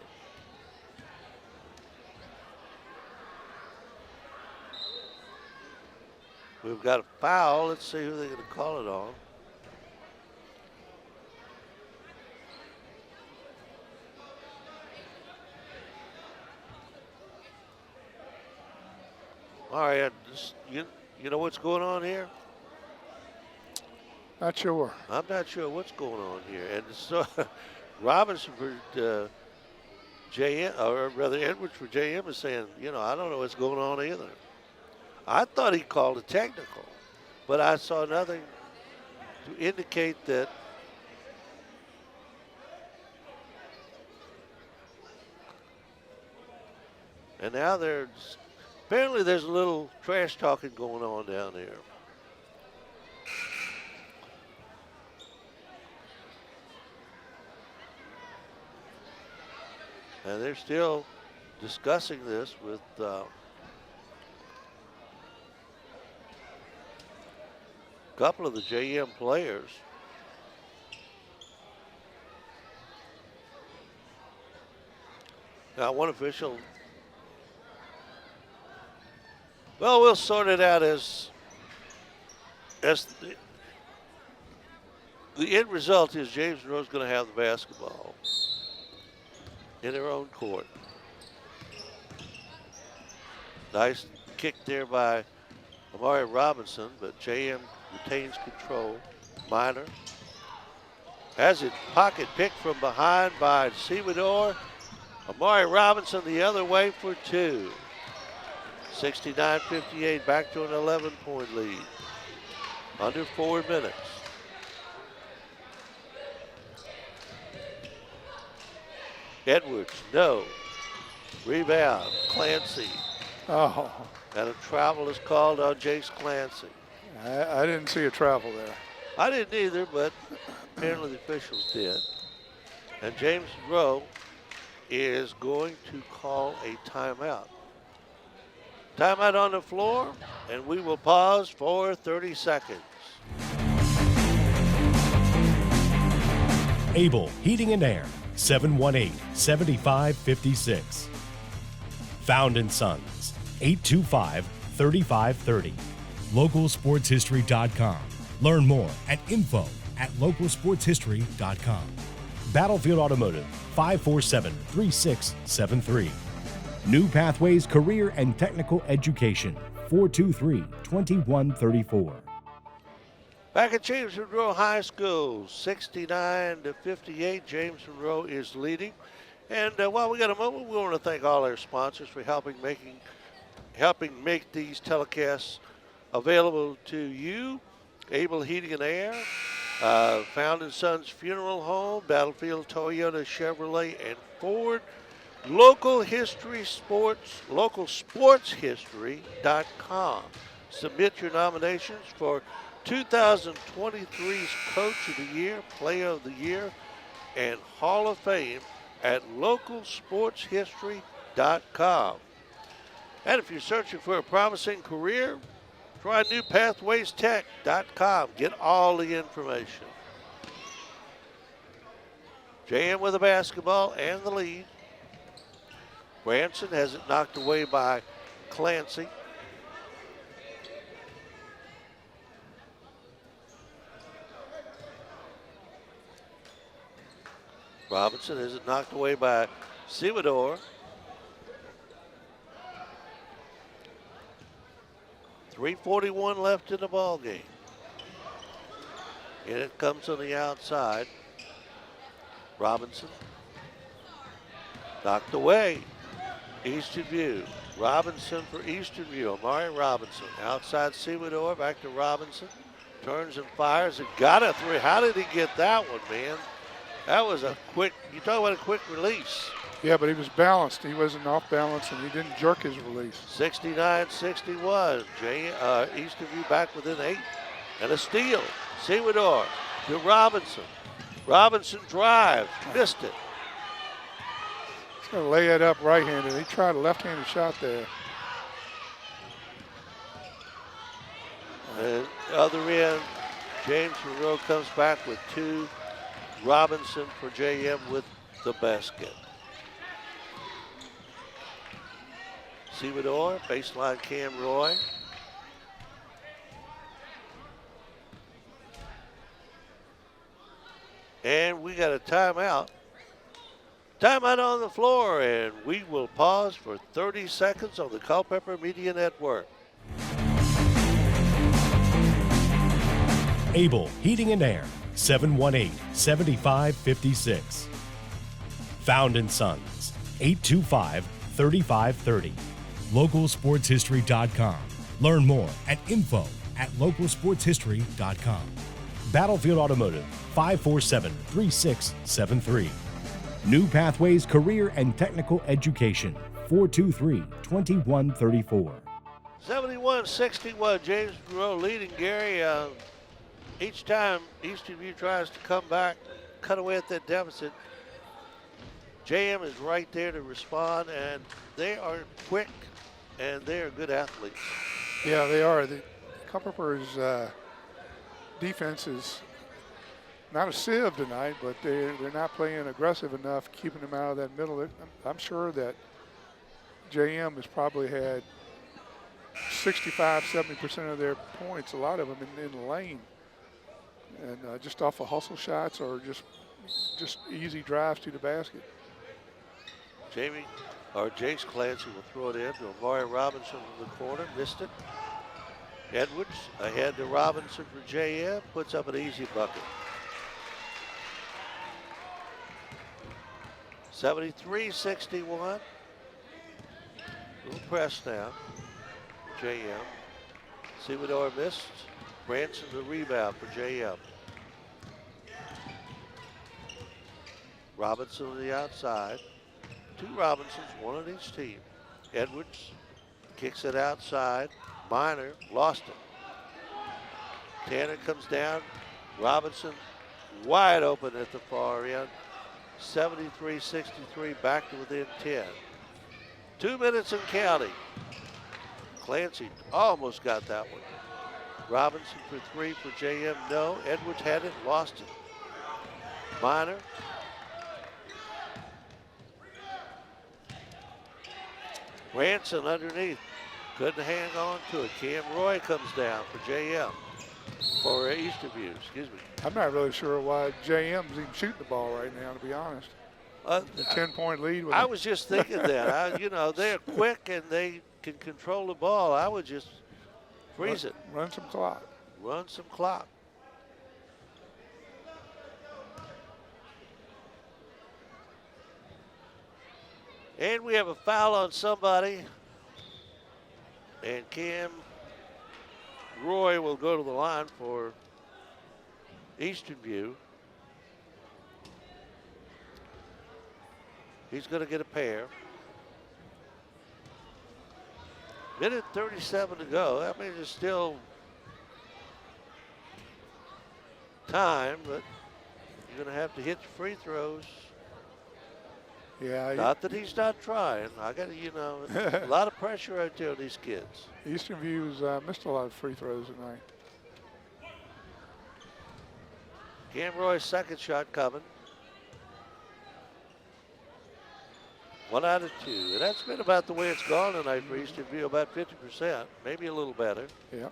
We've got a foul. Let's see who they're going to call it on. All right, you know what's going on here? Not sure. I'm not sure what's going on here. And so Robinson for JM, or rather Edwards for JM is saying, I don't know what's going on either. I thought he called a technical, but I saw nothing to indicate that. And now apparently there's a little trash talking going on down there. And they're still discussing this with couple of the JM players. Now one official, well, we'll sort it out as the end result is James Monroe's going to have the basketball in their own court. Nice kick there by Amari Robinson, but JM retains control. Minor has it pocket picked from behind by Sewador. Amari Robinson the other way for two. 69-58, back to an 11-point lead. Under 4 minutes. Edwards, no. Rebound, Clancy. Oh. And a travel is called on Jace Clancy. I didn't see a travel there. I didn't either, but apparently the officials did. And James Monroe is going to call a timeout. Timeout on the floor, and we will pause for 30 seconds. Able Heating and Air, 718-7556. Found & Sons, 825-3530. LocalSportsHistory.com. Learn more at info@localsportshistory.com. Battlefield Automotive, 547-3673. New Pathways Career and Technical Education, 423-2134. Back at James Monroe High School, 69-58. James Monroe is leading. And while we got a moment, we want to thank all our sponsors for helping making helping make these telecasts available to you. Able Heating and Air, Found & Sons Funeral Home, Battlefield Toyota, Chevrolet, and Ford. Localsportshistory.com. Submit your nominations for 2023's Coach of the Year, Player of the Year, and Hall of Fame at localsportshistory.com. And if you're searching for a promising career, try newpathwaystech.com. Get all the information. JM with the basketball and the lead. Branson has it knocked away by Clancy. Robinson has it knocked away by Semador. 3:41 left in the ball game. And it comes on the outside. Robinson knocked away. Eastern View. Robinson for Eastern View. Amari Robinson. Outside Semador. Back to Robinson. Turns and fires and got a three. How did he get that one, man? That was a quick, you talk about a quick release. Yeah, but he was balanced. He wasn't off balance, and he didn't jerk his release. 69-61. Eastern View back within 8. And a steal. Semador to Robinson. Robinson drives. Missed it. He's going to lay it up right-handed. He tried a left-handed shot there. And other end, James Monroe comes back with 2. Robinson for JM with the basket. Semador, baseline Cam Roy. And we got a timeout. Timeout on the floor, and we will pause for 30 seconds on the Culpeper Media Network. Able Heating and Air, 718-7556. Found & Sons, 825-3530. Localsportshistory.com. Learn more at info@localsportshistory.com. Battlefield Automotive, 547-3673. New Pathways Career and Technical Education, 423-2134. 71-61, James Monroe leading Gary. Each time Eastern View tries to come back, cut away at that deficit, JM is right there to respond, and they are quick, and they are good athletes. Yeah, they are. The Culpeper's defense is not a sieve tonight, but they're not playing aggressive enough, keeping them out of that middle. I'm sure that JM has probably had 65-70% of their points, a lot of them in the lane. And just off of hustle shots or just easy drives to the basket. Jace Clancy will throw it in to Amari Robinson from the corner, missed it. Edwards ahead to Robinson for JM, puts up an easy bucket. 73-61. Little press now. JM. Semador missed. Branson the rebound for JM. Robinson on the outside. 2 Robinsons, 1 on each team. Edwards kicks it outside. Minor lost it. Tanner comes down. Robinson wide open at the far end. 73-63, back to within 10. 2 minutes and counting. Clancy almost got that one. Robinson for 3 for JM, no. Edwards had it, lost it. Minor. Branson underneath, couldn't hang on to it. Cam Roy comes down for JM, for Eastern View, excuse me. I'm not really sure why JM's even shooting the ball right now, to be honest. A 10-point lead. I was just thinking that. They're quick and they can control the ball. I would just freeze it. Run some clock. Run some clock. And we have a foul on somebody. And Cam Roy will go to the line for Eastern View. He's going to get a pair. Minute 37 to go. I mean, there's still time, but you're going to have to hit your free throws. Yeah. Not that he's not trying. I got to, a lot of pressure out there on these kids. Eastern View's missed a lot of free throws tonight. Cam Roy's second shot coming. 1 out of 2. And that's been about the way it's gone tonight for Eastern View, about 50%, maybe a little better. Yeah.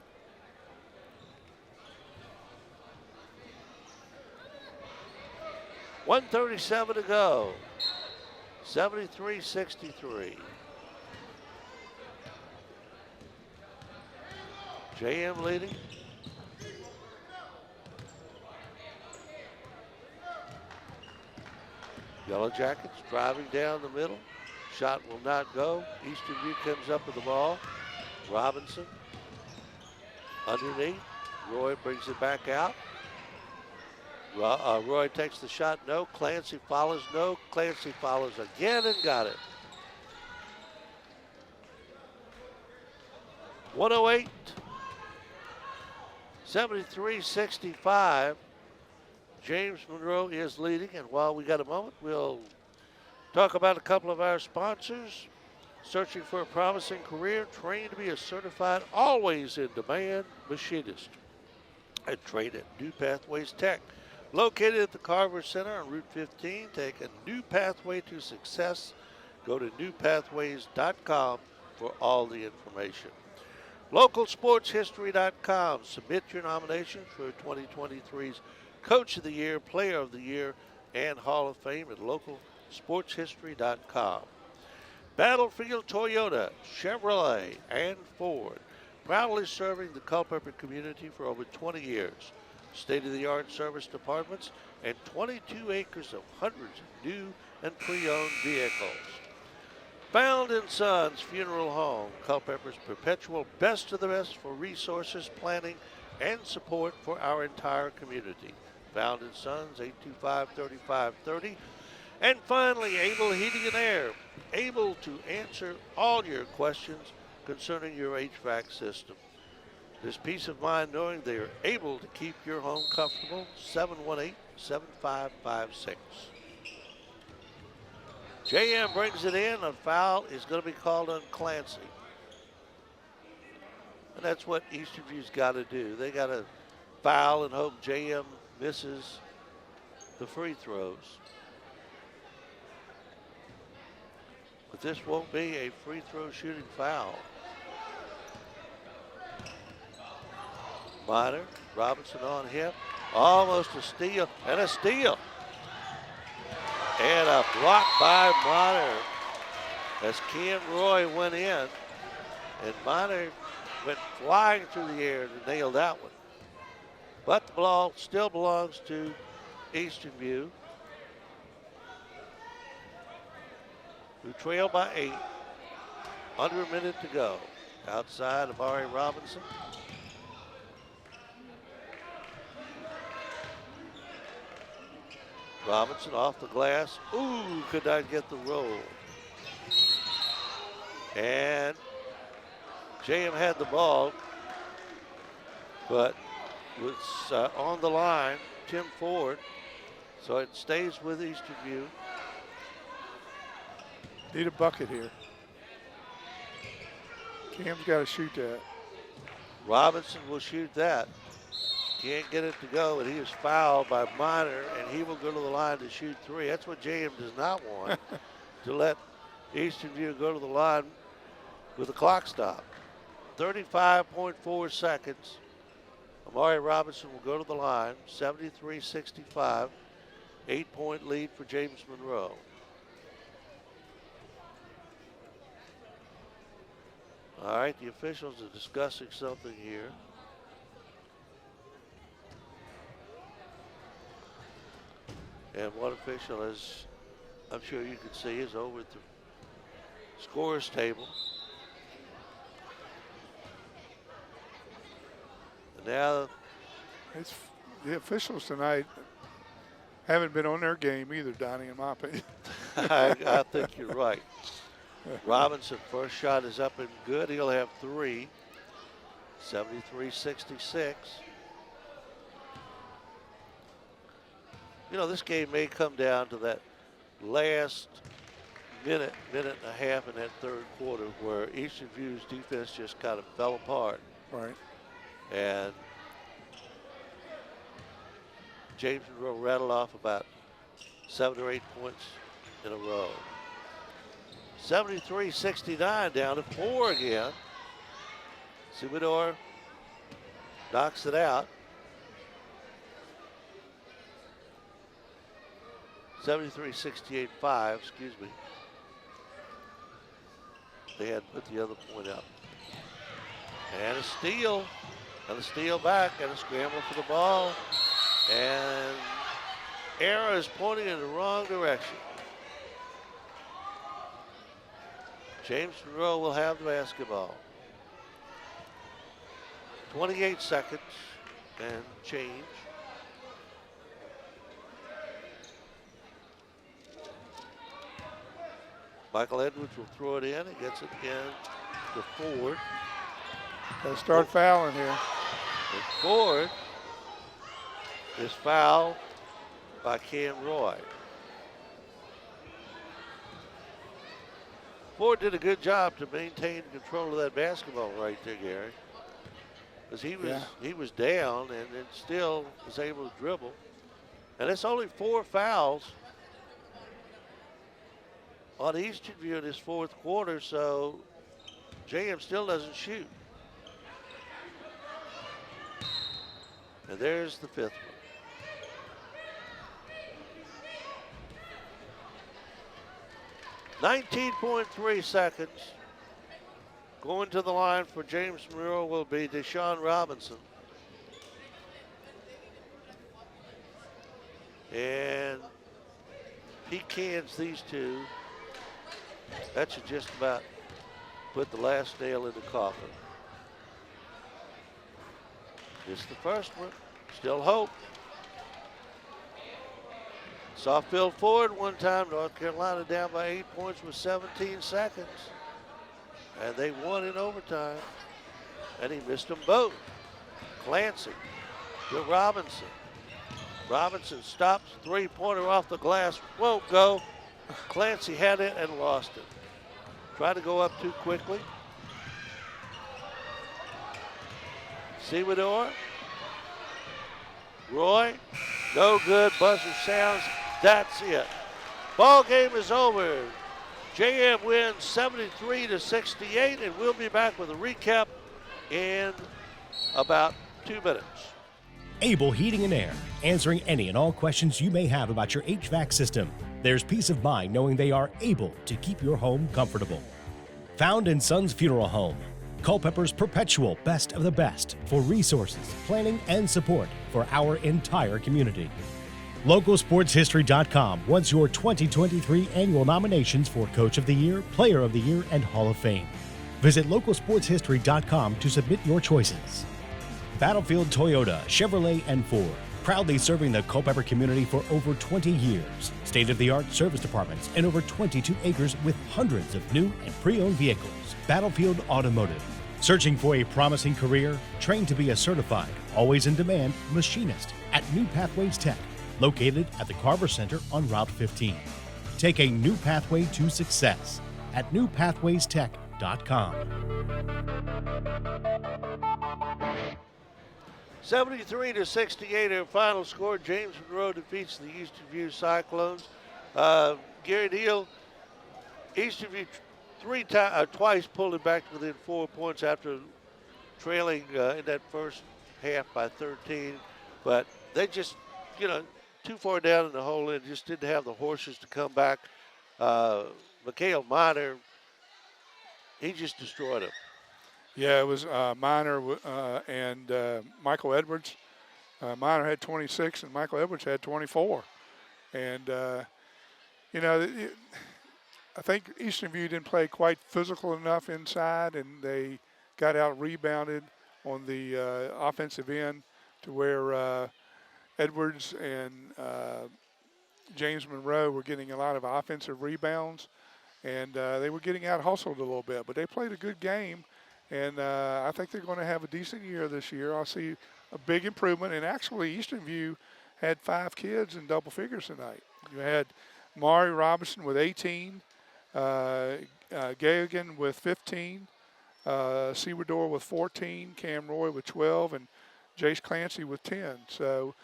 .137 to go. 73-63. JM leading. Yellow Jackets driving down the middle. Shot will not go. Eastern View comes up with the ball. Robinson underneath. Roy brings it back out. Roy takes the shot. No. Clancy follows. No. Clancy follows again and got it. 108. 73-65. James Monroe is leading, and while we got a moment, we'll talk about a couple of our sponsors. Searching for a promising career, trained to be a certified, always in demand machinist. And trained at New Pathways Tech. Located at the Carver Center on Route 15, take a new pathway to success. Go to newpathways.com for all the information. Localsportshistory.com. Submit your nominations for 2023's Coach of the Year, Player of the Year, and Hall of Fame at localsportshistory.com. Battlefield Toyota, Chevrolet, and Ford, proudly serving the Culpeper community for over 20 years. State-of-the-art service departments and 22 acres of hundreds of new and pre-owned vehicles. Found in Sons Funeral Home, Culpeper's perpetual best of the best for resources, planning, and support for our entire community. Found in Sons, 825-3530. And finally, Able Heating and Air, able to answer all your questions concerning your HVAC system. There's peace of mind knowing they are able to keep your home comfortable. 718-7556. JM brings it in. A foul is going to be called on Clancy. And that's what Eastern View's got to do. They got to foul and hope JM misses the free throws. But this won't be a free throw shooting foul. Minor, Robinson on him. Almost a steal, and a steal. And a block by Minor as Cam Roy went in. And Minor went flying through the air to nail that one. But the ball still belongs to Eastern View, who trail by 8. Under a minute to go. Outside, Amari Robinson. Robinson off the glass. Ooh, could not get the roll. And JM had the ball, but was on the line, Tim Ford. So it stays with Eastern View. Need a bucket here. Cam's got to shoot that. Robinson will shoot that. Can't get it to go, and he is fouled by Minor, and he will go to the line to shoot 3. That's what JM does not want, to let Eastern View go to the line with a clock stop. 35.4 seconds. Amari Robinson will go to the line, 73-65. 8-point lead for James Monroe. All right, the officials are discussing something here. And one official, as I'm sure you can see, is over at the scorer's table. now The officials tonight haven't been on their game either, Donnie, in my opinion. I think you're right. Robinson, first shot is up and good. He'll have 3. 73-66. You know, this game may come down to that last minute and a half in that third quarter where Eastern View's defense just kind of fell apart. Right. And James Monroe rattled off about 7 or 8 points in a row. 73-69, down to 4 again. Subador knocks it out. 73-68-5, excuse me. They had put the other point up. And a steal. And a steal back and a scramble for the ball. And arrow is pointing in the wrong direction. James Monroe will have the basketball. 28 seconds and change. Michael Edwards will throw it in. He gets it in to Ford. Got to start fouling here. And Ford is fouled by Cam Roy. Ford did a good job to maintain control of that basketball right there, Gary. Because he was down and then still was able to dribble. And it's only 4 fouls on Eastern View in this fourth quarter, so JM still doesn't shoot. And there's the 5th one. 19.3 seconds. Going to the line for James Monroe will be Deshaun Robinson. And he cans these two. That should just about put the last nail in the coffin. Just the first one. Still hope. Soft field forward one time. North Carolina down by 8 points with 17 seconds. And they won in overtime. And he missed them both. Clancy to Robinson. Robinson stops, 3-pointer off the glass, won't go. Clancy had it and lost it. Tried to go up too quickly. Subador. Roy, no good, buzzer sounds, that's it. Ball game is over. JM wins 73-68, and we'll be back with a recap in about 2 minutes. Able Heating and Air, answering any and all questions you may have about your HVAC system. There's peace of mind knowing they are able to keep your home comfortable. Found in Sons Funeral Home, Culpeper's perpetual best of the best for resources, planning, and support for our entire community. LocalSportsHistory.com wants your 2023 annual nominations for Coach of the Year, Player of the Year, and Hall of Fame. Visit LocalSportsHistory.com to submit your choices. Battlefield Toyota, Chevrolet, and Ford, proudly serving the Culpeper community for over 20 years. State-of-the-art service departments and over 22 acres with hundreds of new and pre-owned vehicles. Battlefield Automotive. Searching for a promising career? Trained to be a certified, always in demand machinist at New Pathways Tech, located at the Carver Center on Route 15. Take a new pathway to success at newpathwaystech.com. 73-68, our final score. James Monroe defeats the Eastern View Cyclones. Gary Neal, Eastern View twice pulled it back within 4 points after trailing in that first half by 13. But they just, too far down in the hole and just didn't have the horses to come back. Mikhail Miner, he just destroyed him. Yeah, it was Miner and Michael Edwards. Miner had 26 and Michael Edwards had 24. And, I think Eastern View didn't play quite physical enough inside, and they got out rebounded on the offensive end, to where Edwards and James Monroe were getting a lot of offensive rebounds, and they were getting out hustled a little bit. But they played a good game, and I think they're going to have a decent year this year. I see a big improvement, and actually Eastern View had 5 kids in double figures tonight. You had Mari Robinson with 18, Gagan with 15, Sewardor with 14, Cam Roy with 12, and Jace Clancy with 10. So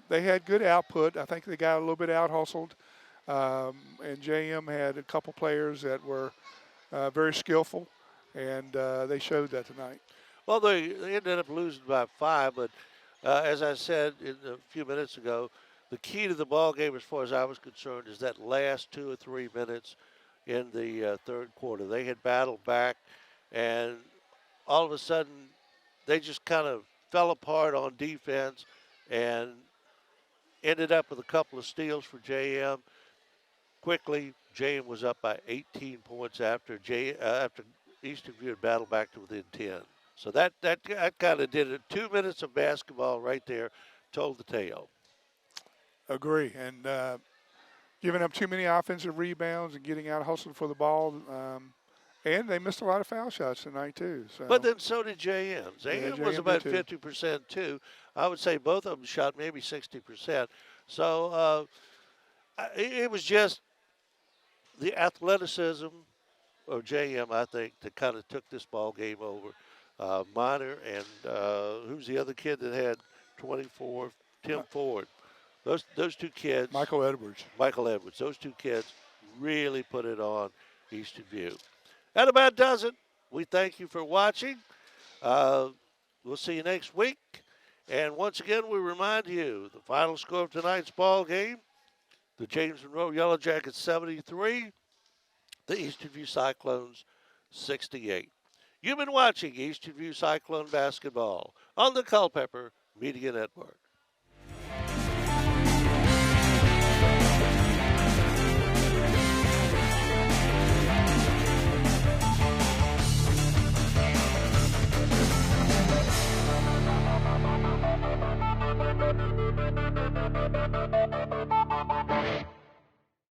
they had good output. I think they got a little bit out-hustled. And JM had a couple players that were very skillful, and they showed that tonight. Well, they ended up losing by 5, but as I said a few minutes ago, the key to the ball game, as far as I was concerned, is that last 2 or 3 minutes in the third quarter. They had battled back, and all of a sudden, they just kind of fell apart on defense and ended up with a couple of steals for JM. Quickly, JM was up by 18 points after Eastern View had battled back to within 10. So that kind of did it. 2 minutes of basketball right there told the tale. Agree. And giving up too many offensive rebounds and getting out hustled for the ball. And they missed a lot of foul shots tonight, too. So. But then so did JM. JM was about 50%, too. I would say both of them shot maybe 60%. So it was just the athleticism of JM, I think, that kind of took this ball game over. Minor and who's the other kid that had 24? Tim Ford. Those two kids. Michael Edwards. Those two kids really put it on Eastern View. That about does it. We thank you for watching. We'll see you next week. And once again, we remind you, the final score of tonight's ball game, the James Monroe Yellow Jackets 73, the Eastern View Cyclones 68. You've been watching Eastern View Cyclone basketball on the Culpeper Media Network. Thank you.